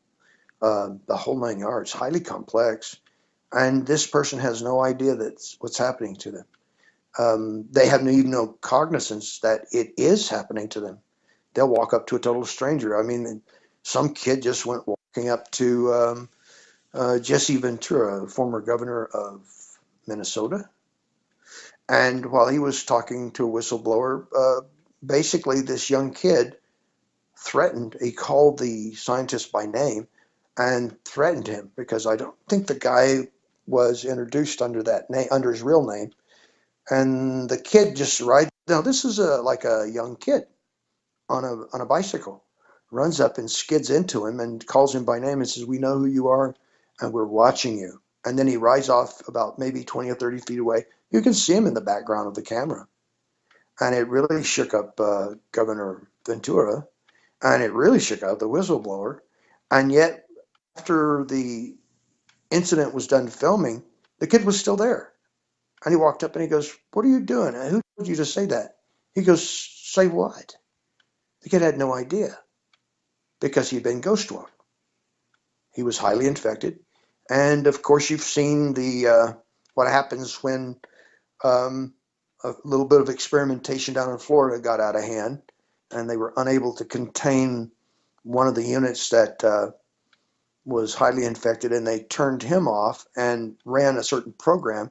the whole 9 yards, highly complex. And this person has no idea that's what's happening to them. They have even no cognizance that it is happening to them. They'll walk up to a total stranger. I mean, some kid just went walking up to Jesse Ventura, former governor of Minnesota. And while he was talking to a whistleblower, basically this young kid he called the scientist by name and threatened him, because I don't think the guy was introduced under that name, under his real name. And the kid just now this is like a young kid on a bicycle, runs up and skids into him and calls him by name and says, "We know who you are and we're watching you." And then he rides off about maybe 20 or 30 feet away. You can see him in the background of the camera. And it really shook up Governor Ventura, and it really shook out the whistleblower. And yet, after the incident was done filming, the kid was still there. And he walked up and he goes, "What are you doing? Who told you to say that?" He goes, "Say what?" The kid had no idea, because he'd been ghost walked. He was highly infected. And of course, you've seen what happens when a little bit of experimentation down in Florida got out of hand, and they were unable to contain one of the units that was highly infected, and they turned him off and ran a certain program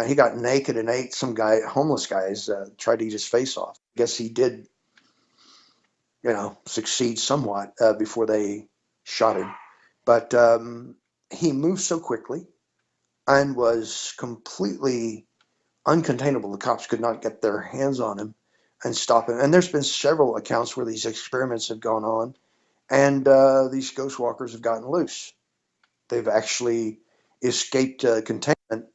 He got naked and ate some guy, homeless guys, tried to eat his face off. I guess he did, succeed somewhat before they shot him. But he moved so quickly and was completely uncontainable. The cops could not get their hands on him and stop him. And there's been several accounts where these experiments have gone on, and these ghost walkers have gotten loose. They've actually escaped containment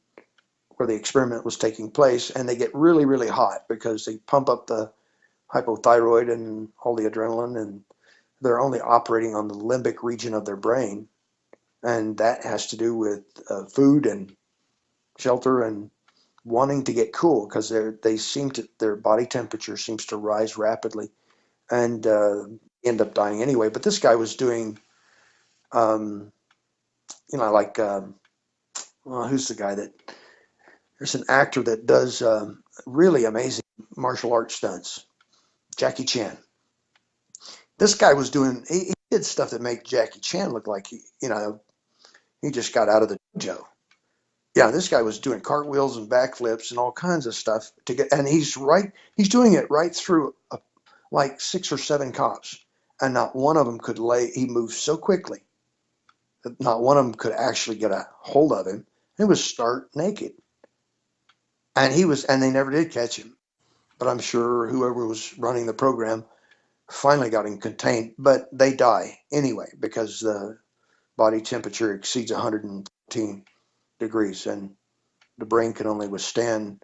where the experiment was taking place, and they get really, really hot because they pump up the hypothyroid and all the adrenaline, and they're only operating on the limbic region of their brain, and that has to do with food and shelter and wanting to get cool because their body temperature seems to rise rapidly, and end up dying anyway. But this guy was doing, like who's the guy that? There's an actor that does really amazing martial arts stunts, Jackie Chan. This guy was doing, he did stuff that made Jackie Chan look like he just got out of the dojo. Yeah, this guy was doing cartwheels and backflips and all kinds of stuff and he's doing it right through like 6 or 7 cops, and not one of them could he moved so quickly that not one of them could actually get a hold of him. He was stark naked. And they never did catch him. But I'm sure whoever was running the program finally got him contained. But they die anyway because the body temperature exceeds 114 degrees, and the brain can only withstand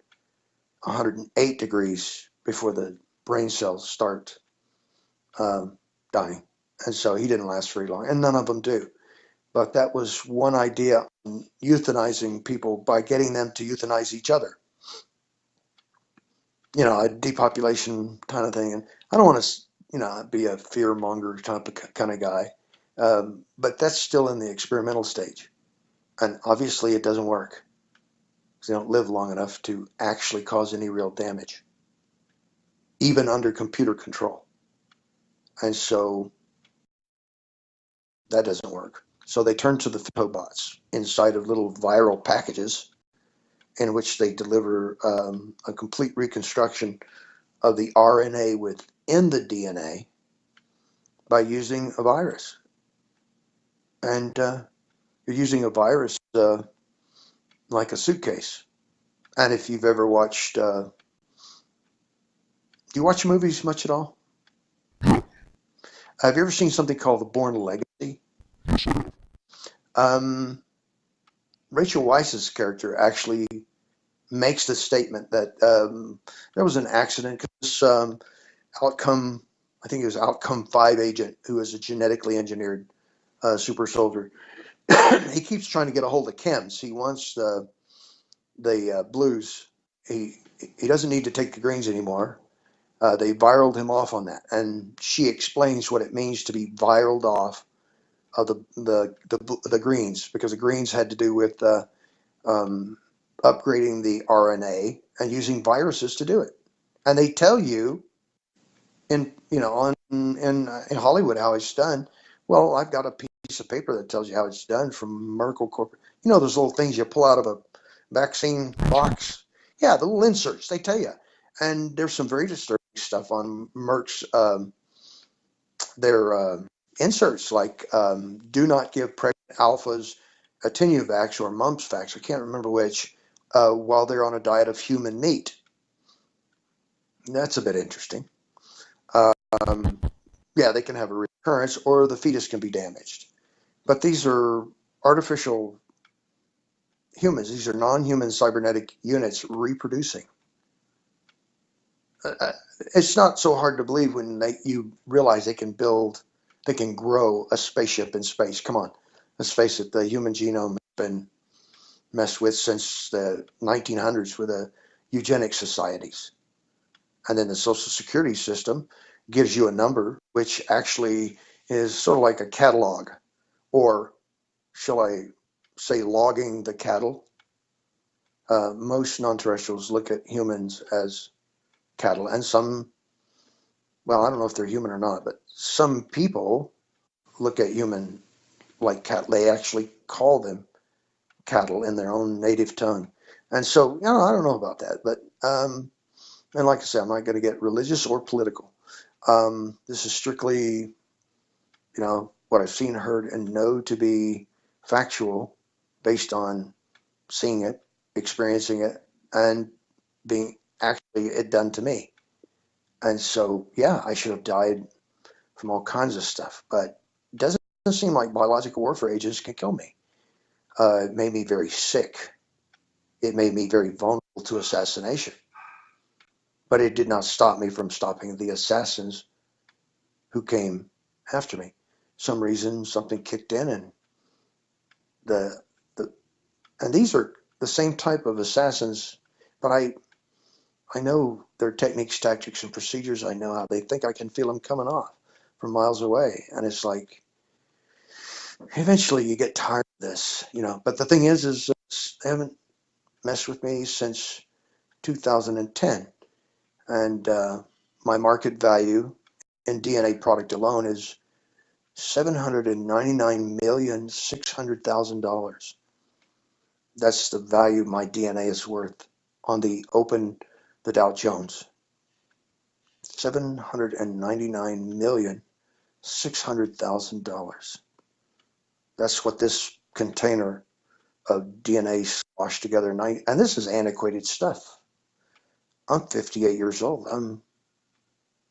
108 degrees before the brain cells start dying. And so he didn't last very long, and none of them do. But that was one idea on euthanizing people by getting them to euthanize each other. A depopulation kind of thing. And I don't want to, be a fear monger kind of guy. But that's still in the experimental stage. And obviously it doesn't work because they don't live long enough to actually cause any real damage, even under computer control. And so that doesn't work. So they turn to the photobots inside of little viral packages in which they deliver a complete reconstruction of the RNA within the DNA by using a virus. And you're using a virus like a suitcase. And if you've ever watched, do you watch movies much at all? Have you ever seen something called The Bourne Legacy? Rachel Weisz's character actually makes the statement that there was an accident because Outcome, I think it was Outcome 5 agent who is a genetically engineered super soldier. He keeps trying to get a hold of chems. He wants the blues. He doesn't need to take the greens anymore. They viraled him off on that, and she explains what it means to be viraled off of the greens, because the greens had to do with upgrading the RNA and using viruses to do it. And they tell you in Hollywood how it's done. Well, I've got a piece of paper that tells you how it's done from Merkel Corp. Those little things you pull out of a vaccine box. Yeah, the little inserts, they tell you. And there's some very disturbing stuff on Merck's their inserts, like do not give pregnant alphas Attenuvax or Mumps-Vax, I can't remember which, while they're on a diet of human meat. That's a bit interesting. Yeah, they can have a recurrence, or the fetus can be damaged. But these are artificial humans. These are non-human cybernetic units reproducing. It's not so hard to believe when you realize they can grow a spaceship in space. Come on, let's face it, the human genome has been messed with since the 1900s with the eugenics societies. And then the Social Security system gives you a number, which actually is sort of like a catalog, or shall I say logging the cattle. Most non-terrestrials look at humans as cattle, and some, well, I don't know if they're human or not, but some people look at human like cattle. They actually call them cattle in their own native tongue. And so, I don't know about that, but and like I said, I'm not going to get religious or political. This is strictly, what I've seen, heard, and know to be factual, based on seeing it, experiencing it, and being actually it done to me. And so, yeah, I should have died from all kinds of stuff, but it doesn't seem like biological warfare agents can kill me. It made me very sick. It made me very vulnerable to assassination. But it did not stop me from stopping the assassins who came after me. Some reason, something kicked in, and and these are the same type of assassins, but I know their techniques, tactics, and procedures. I know how they think. I can feel them coming off from miles away, and it's like eventually you get tired of this, But the thing is they haven't messed with me since 2010, and my market value in DNA product alone is $799,600,000. That's the value my DNA is worth on the Dow Jones. $799,600,000. That's what this container of DNA squashed together. And this is antiquated stuff. I'm 58 years old. I'm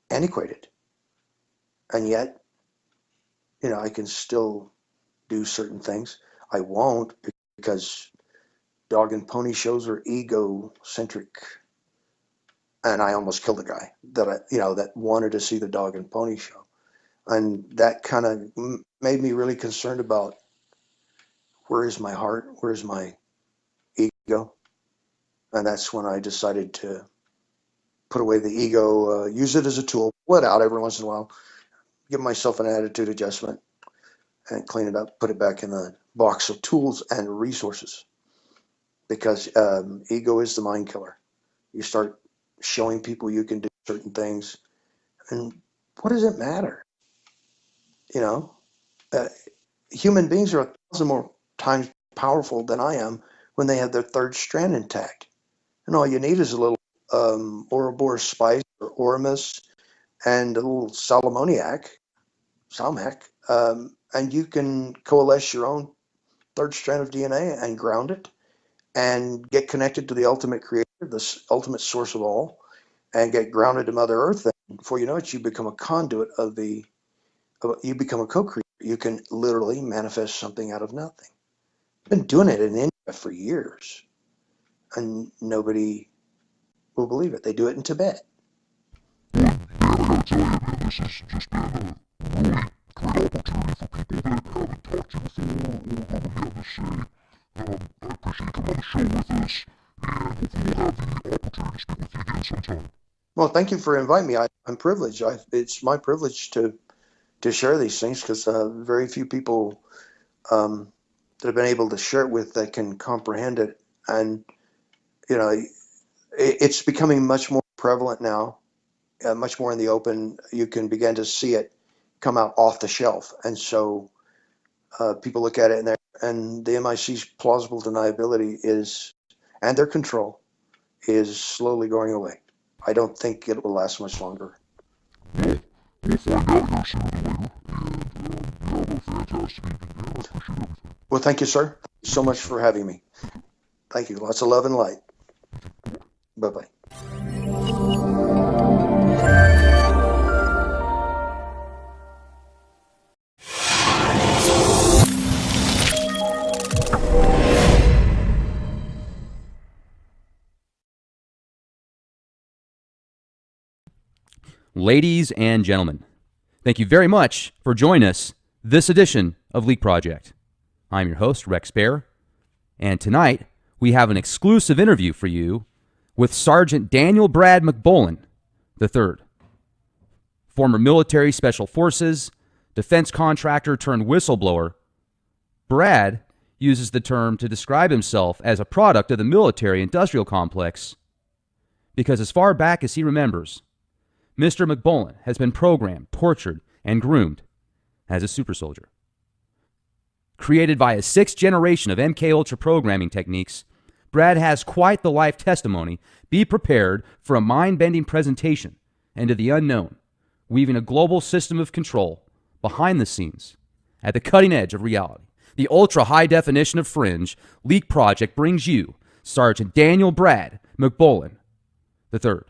antiquated. And yet, I can still do certain things. I won't, because dog and pony shows are egocentric. And I almost killed a guy that wanted to see the dog and pony show. And that kind of made me really concerned about, where is my heart? Where's my ego? And that's when I decided to put away the ego, use it as a tool, pull it out every once in a while, give myself an attitude adjustment, and clean it up, put it back in the box of tools and resources. Because ego is the mind killer. You start showing people you can do certain things, and what does it matter? Human beings are 1,000 more times powerful than I am when they have their third strand intact. And all you need is a little Ouroboros spice or Oramus and a little Salmac, and you can coalesce your own third strand of DNA and ground it and get connected to the ultimate creator, the ultimate source of all, and get grounded to Mother Earth. And before you know it, you become a conduit you become a co-creator. You can literally manifest something out of nothing. I've been doing it in India for years, and nobody will believe it. They do it in Tibet. Well, I gotta tell you, man, this has just been a really great opportunity for people that haven't talked to you before or haven't had to say. I appreciate you coming on the show with us, and hopefully we'll have the opportunity to speak with you again sometime. Well, thank you for inviting me. I'm privileged. It's my privilege to share these things, because very few people that have been able to share it with that can comprehend it. And it's becoming much more prevalent now, much more in the open. You can begin to see it come out off the shelf, and so people look at it, and the MIC's plausible deniability and their control is slowly going away. I don't think it will last much longer. Well, we'll find out here sooner than later, and you have a fantastic evening, man. I appreciate everything. Well, thank you, sir. Thank you so much for having me. Thank you. Lots of love and light. Bye-bye. Ladies and gentlemen, thank you very much for joining us this edition of Leak Project. I'm your host, Rex Bear, and tonight we have an exclusive interview for you with Sergeant Daniel Brad MacBolen III, former military special forces, defense contractor turned whistleblower. Brad uses the term to describe himself as a product of the military-industrial complex because as far back as he remembers, Mr. MacBolen has been programmed, tortured, and groomed as a super soldier. Created by a sixth generation of MK Ultra programming techniques, Brad has quite the life testimony. Be prepared for a mind-bending presentation into the unknown, weaving a global system of control behind the scenes at the cutting edge of reality. The ultra-high definition of Fringe Leak Project brings you Sergeant Daniel Brad MacBolen III.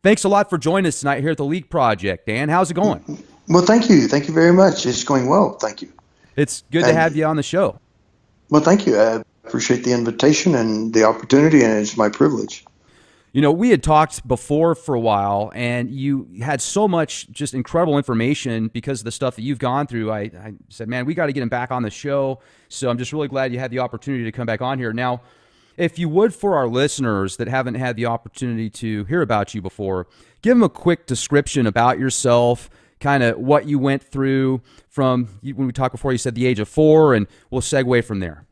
Thanks a lot for joining us tonight here at the Leak Project, Dan. How's it going? Well, thank you. Thank you very much. It's going well. Thank you. It's good to have you on the show. Well, thank you. I appreciate the invitation and the opportunity, and it's my privilege. You know, we had talked before for a while, and you had so much just incredible information because of the stuff that you've gone through. I said, man, we got to get him back on the show. So I'm just really glad you had the opportunity to come back on here. Now, if you would, for our listeners that haven't had the opportunity to hear about you before, give them a quick description about yourself, kind of what you went through from, when we talked before, you said the age of 4, and we'll segue from there.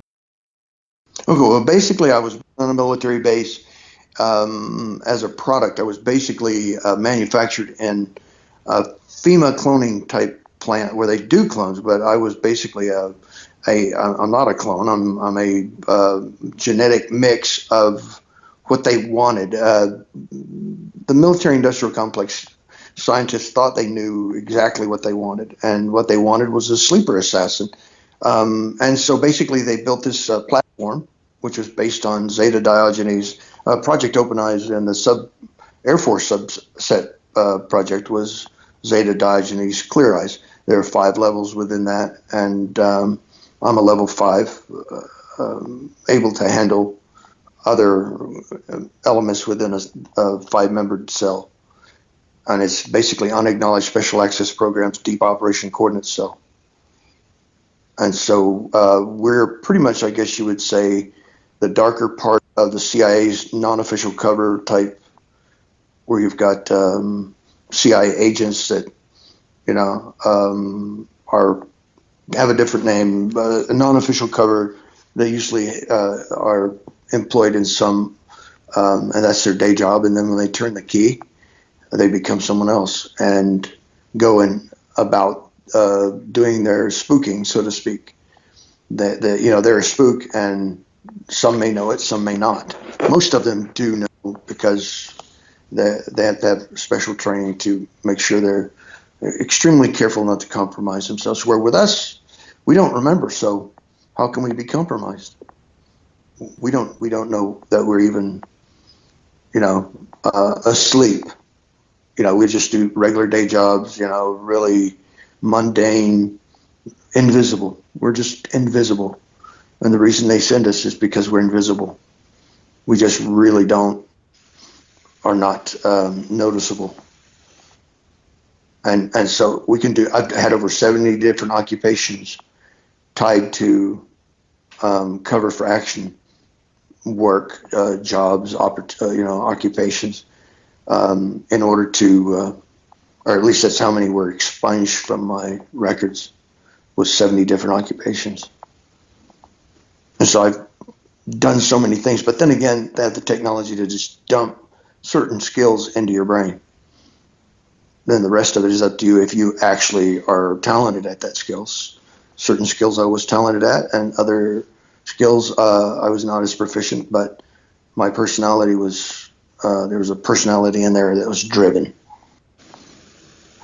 Okay, well, basically, I was on a military base. As a product, I was basically manufactured in a FEMA cloning type plant where they do clones, but I was basically I'm not a clone. I'm a genetic mix of what they wanted. The military-industrial complex scientists thought they knew exactly what they wanted, and what they wanted was a sleeper assassin. And so basically, they built this platform, which was based on Zeta Diogenes. Project Open Eyes, and the Air Force subset project was Zeta Diogenes Clear Eyes. There are 5 levels within that, and I'm a level 5, able to handle other elements within a 5-membered cell. And it's basically unacknowledged special access programs, deep operation coordinate cell. And so we're pretty much, I guess you would say, the darker part of the CIA's non-official cover type, where you've got CIA agents that, have a different name, a non-official cover. They usually are employed in some, and that's their day job. And then when they turn the key, they become someone else and going about doing their spooking, so to speak. They're a spook, and some may know it, some may not. Most of them do know because they have to have special training to make sure they're extremely careful not to compromise themselves. Where with us, we don't remember, so how can we be compromised? We don't know that we're even, asleep. We just do regular day jobs, really mundane, invisible. We're just invisible. And the reason they send us is because we're invisible. We just really are not noticeable. And so we can I've had over 70 different occupations tied to cover for action work, jobs, occupations, in order to, or at least that's how many were expunged from my records, was 70 different occupations. And so I've done so many things, but then again, they have the technology to just dump certain skills into your brain. Then the rest of it is up to you if you actually are talented at that skills. Certain skills I was talented at, and other skills I was not as proficient, but my personality was, there was a personality in there that was driven.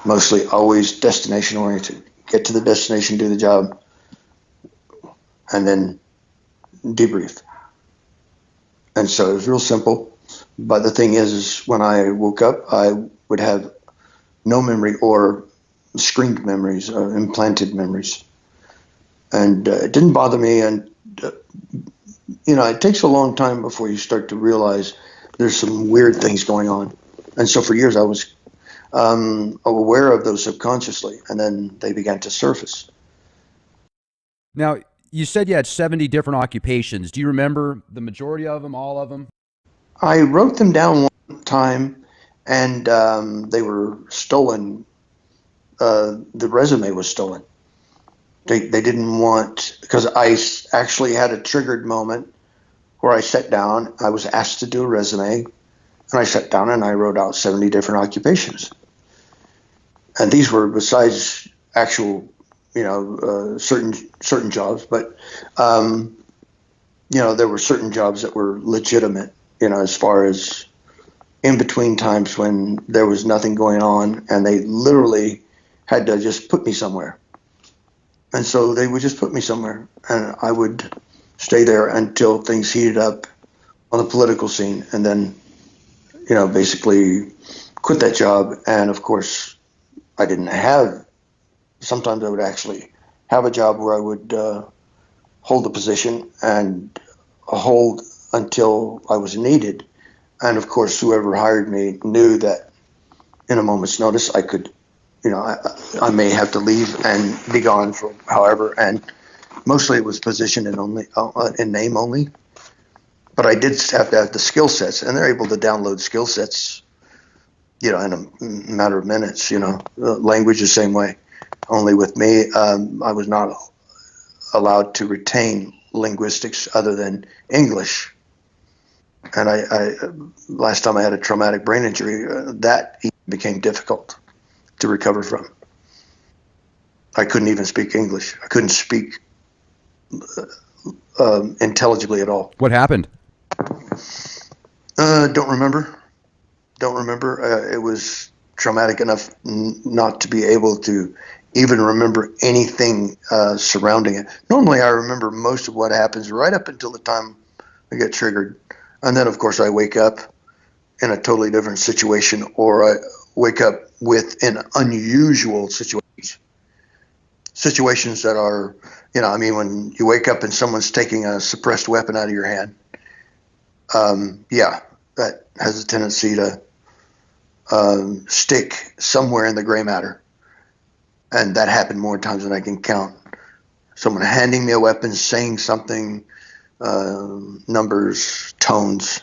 Mostly always destination oriented. Get to the destination, do the job, and then debrief. And so it was real simple. But the thing is when I woke up, I would have no memory or screened memories or implanted memories. And it didn't bother me. And, it takes a long time before you start to realize there's some weird things going on. And so for years I was aware of those subconsciously, and then they began to surface. Now, you said you had 70 different occupations. Do you remember the majority of them, all of them? I wrote them down one time, and they were stolen. The resume was stolen. They didn't want, because I actually had a triggered moment where I sat down. I was asked to do a resume, and I sat down and I wrote out 70 different occupations. And these were besides actual, certain jobs, but there were certain jobs that were legitimate, as far as in between times when there was nothing going on and they literally had to just put me somewhere. And so they would just put me somewhere and I would stay there until things heated up on the political scene, and then, basically quit that job. And of course, I didn't have, sometimes I would actually have a job where I would hold a position and hold until I was needed. And of course, whoever hired me knew that in a moment's notice, I could, I may have to leave and be gone for however. And mostly it was position and only in name only. But I did have to have the skill sets, and they're able to download skill sets, in a matter of minutes. Language the same way. Only with me, I was not allowed to retain linguistics other than English. And I last time I had a traumatic brain injury, that became difficult to recover from. I couldn't even speak English. I couldn't speak intelligibly at all. What happened? Don't remember. It was traumatic enough not to be able to even remember anything surrounding it. Normally, I remember most of what happens right up until the time I get triggered. And then, of course, I wake up in a totally different situation, or I wake up with an unusual situation. Situations that are, when you wake up and someone's taking a suppressed weapon out of your hand, that has a tendency to stick somewhere in the gray matter. And that happened more times than I can count. Someone handing me a weapon, saying something, numbers, tones,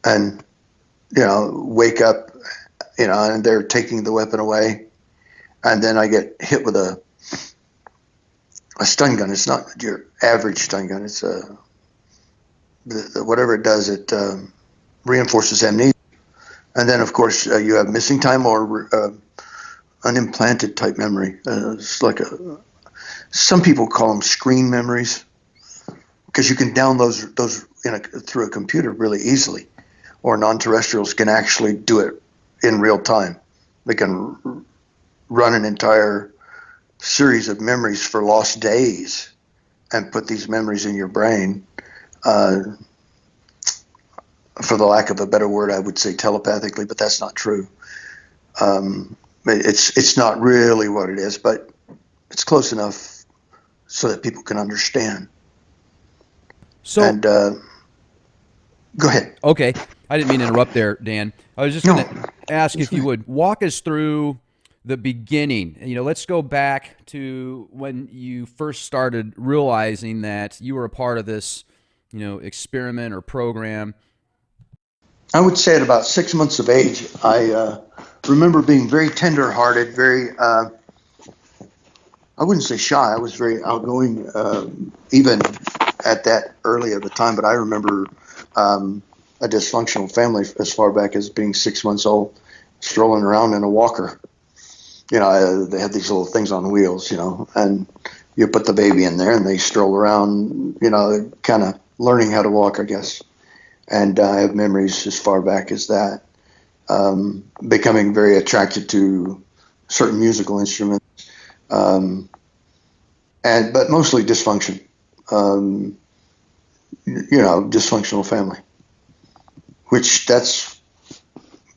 and, wake up, and they're taking the weapon away. And then I get hit with a stun gun. It's not your average stun gun. It's whatever it does, it reinforces amnesia. And then, of course, you have missing time or unimplanted type memory. It's like some people call them screen memories, because you can download those through a computer really easily, or non-terrestrials can actually do it in real time. They can run an entire series of memories for lost days and put these memories in your brain. For the lack of a better word, I would say telepathically, but that's not true. It's not really what it is, but it's close enough so that people can understand. So, and go ahead. Okay, I didn't mean to interrupt there, Dan. I was just going to ask if you would walk us through the beginning. Let's go back to when you first started realizing that you were a part of this, experiment or program. I would say at about 6 months of age, I remember being very tender-hearted, very, I wouldn't say shy. I was very outgoing, even at that early of a time. But I remember a dysfunctional family as far back as being 6 months old, strolling around in a walker. They had these little things on wheels, and you put the baby in there and they stroll around, kind of learning how to walk, I guess. And I have memories as far back as that, becoming very attracted to certain musical instruments, but mostly dysfunction, dysfunctional family, which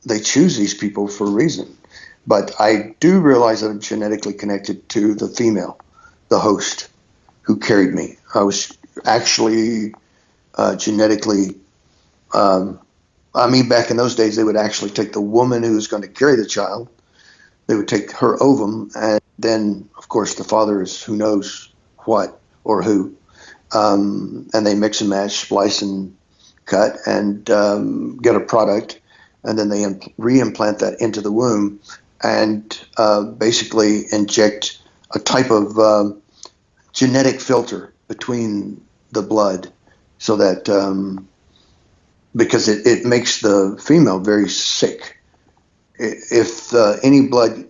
they choose these people for a reason. But I do realize that I'm genetically connected to the female, the host, who carried me. I was actually genetically, back in those days, they would actually take the woman who was going to carry the child. They would take her ovum, and then, of course, the father is who knows what or who. And they mix and match, splice and cut, and get a product. And then they re-implant that into the womb and basically inject a type of genetic filter between the blood, so that because it makes the female very sick. If any blood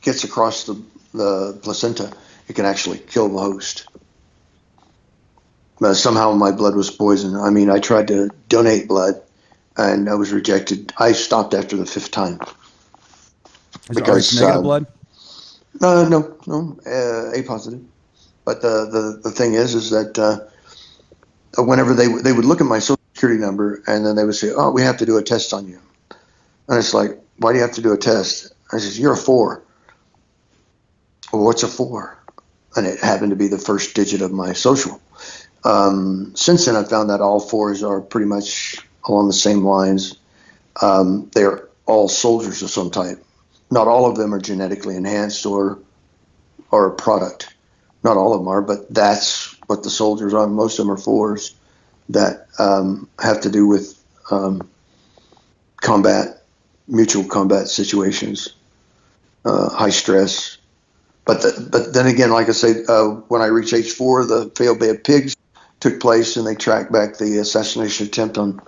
gets across the placenta, it can actually kill the host. somehow my blood was poisoned. I mean, I tried to donate blood, and I was rejected. I stopped after the 5th time. Is it Rh negative blood? No, A positive. But the thing is that whenever they would look at my social security number, and then they would say, "Oh, we have to do a test on you," and it's like, "Why do you have to do a test?" I says, "You're a 4." Well, what's a 4? And it happened to be the first digit of my social. Since then, I found that all 4s are pretty much along the same lines. They're all soldiers of some type. Not all of them are genetically enhanced or a product. Not all of them are, but that's what the soldiers are. Most of them are 4s that have to do with combat, mutual combat situations, high stress. But then again, like I say, when I reached age 4, the failed Bay of Pigs took place, and they tracked back the assassination attempt on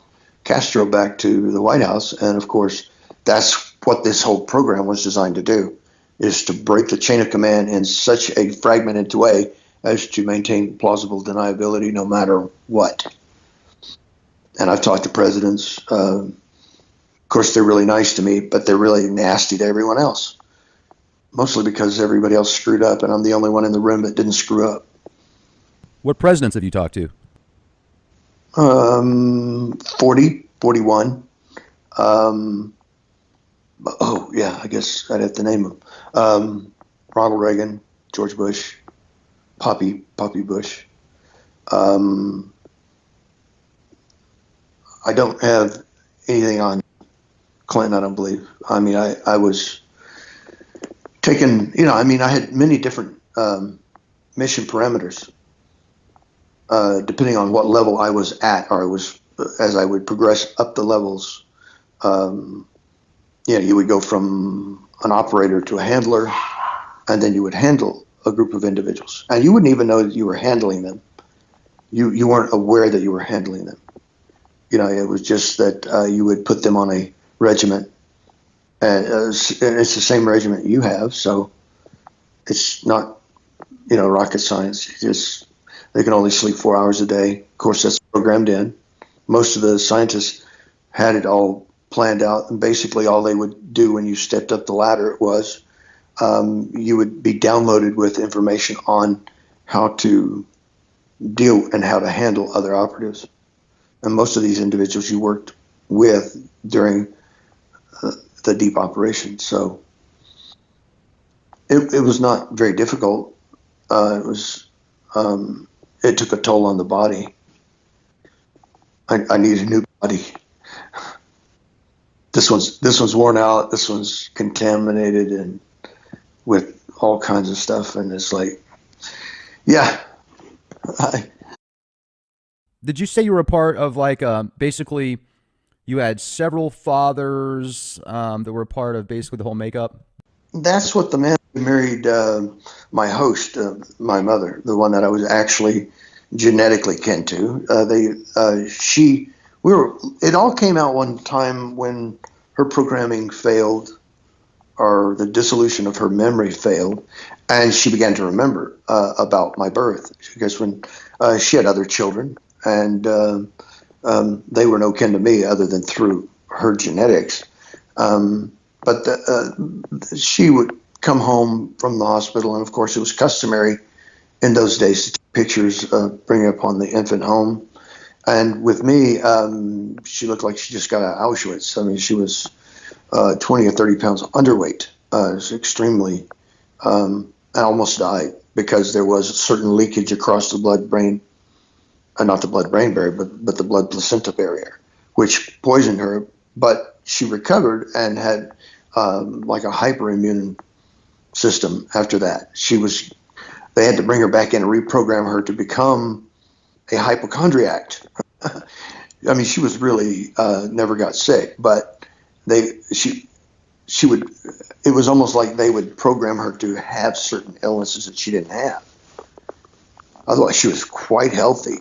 Castro back to the White House. And of course, that's what this whole program was designed to do, is to break the chain of command in such a fragmented way as to maintain plausible deniability no matter what. And I've talked to presidents. Of course, they're really nice to me, but they're really nasty to everyone else. Mostly because everybody else screwed up, and I'm the only one in the room that didn't screw up. What presidents have you talked to? 40, 41. Oh, yeah, I guess I'd have to name them. Ronald Reagan, George Bush, Poppy Bush. I don't have anything on Clinton, I don't believe. I mean, I was taken, I had many different mission parameters, depending on what level I was at, or as I would progress up the levels. You would go from an operator to a handler, and then you would handle a group of individuals, and you wouldn't even know that you were handling them. You weren't aware that you were handling them. It was just that you would put them on a regiment. And it's the same regiment you have, so it's not, rocket science. They can only sleep 4 hours a day. Of course, that's programmed in. Most of the scientists had it all planned out, and basically all they would do when you stepped up the ladder was you would be downloaded with information on how to deal and how to handle other operatives. And most of these individuals you worked with during the deep operation. So it was not very difficult. It took a toll on the body. I needed a new body. This one's worn out. This one's contaminated and with all kinds of stuff. And it's like, yeah. Did you say you were a part of basically you had several fathers that were a part of basically the whole makeup? That's what the man who married my host, my mother, the one that I was actually genetically kin to. It all came out one time when her programming failed, or the dissolution of her memory failed, and she began to remember about my birth. Because when she had other children, and they were no kin to me other than through her genetics. But she would come home from the hospital, and of course it was customary in those days to take pictures, bring up on the infant home. And with me, she looked like she just got out of Auschwitz. I mean, she was 20 or 30 pounds underweight. It was extremely, I almost died because there was a certain leakage across the blood-brain, not the blood-brain barrier, but the blood-placenta barrier, which poisoned her. But she recovered and had like a hyperimmune system after that. They had to bring her back in and reprogram her to become a hypochondriac. I mean, she was really never got sick, but it was almost like they would program her to have certain illnesses that she didn't have. Otherwise, she was quite healthy.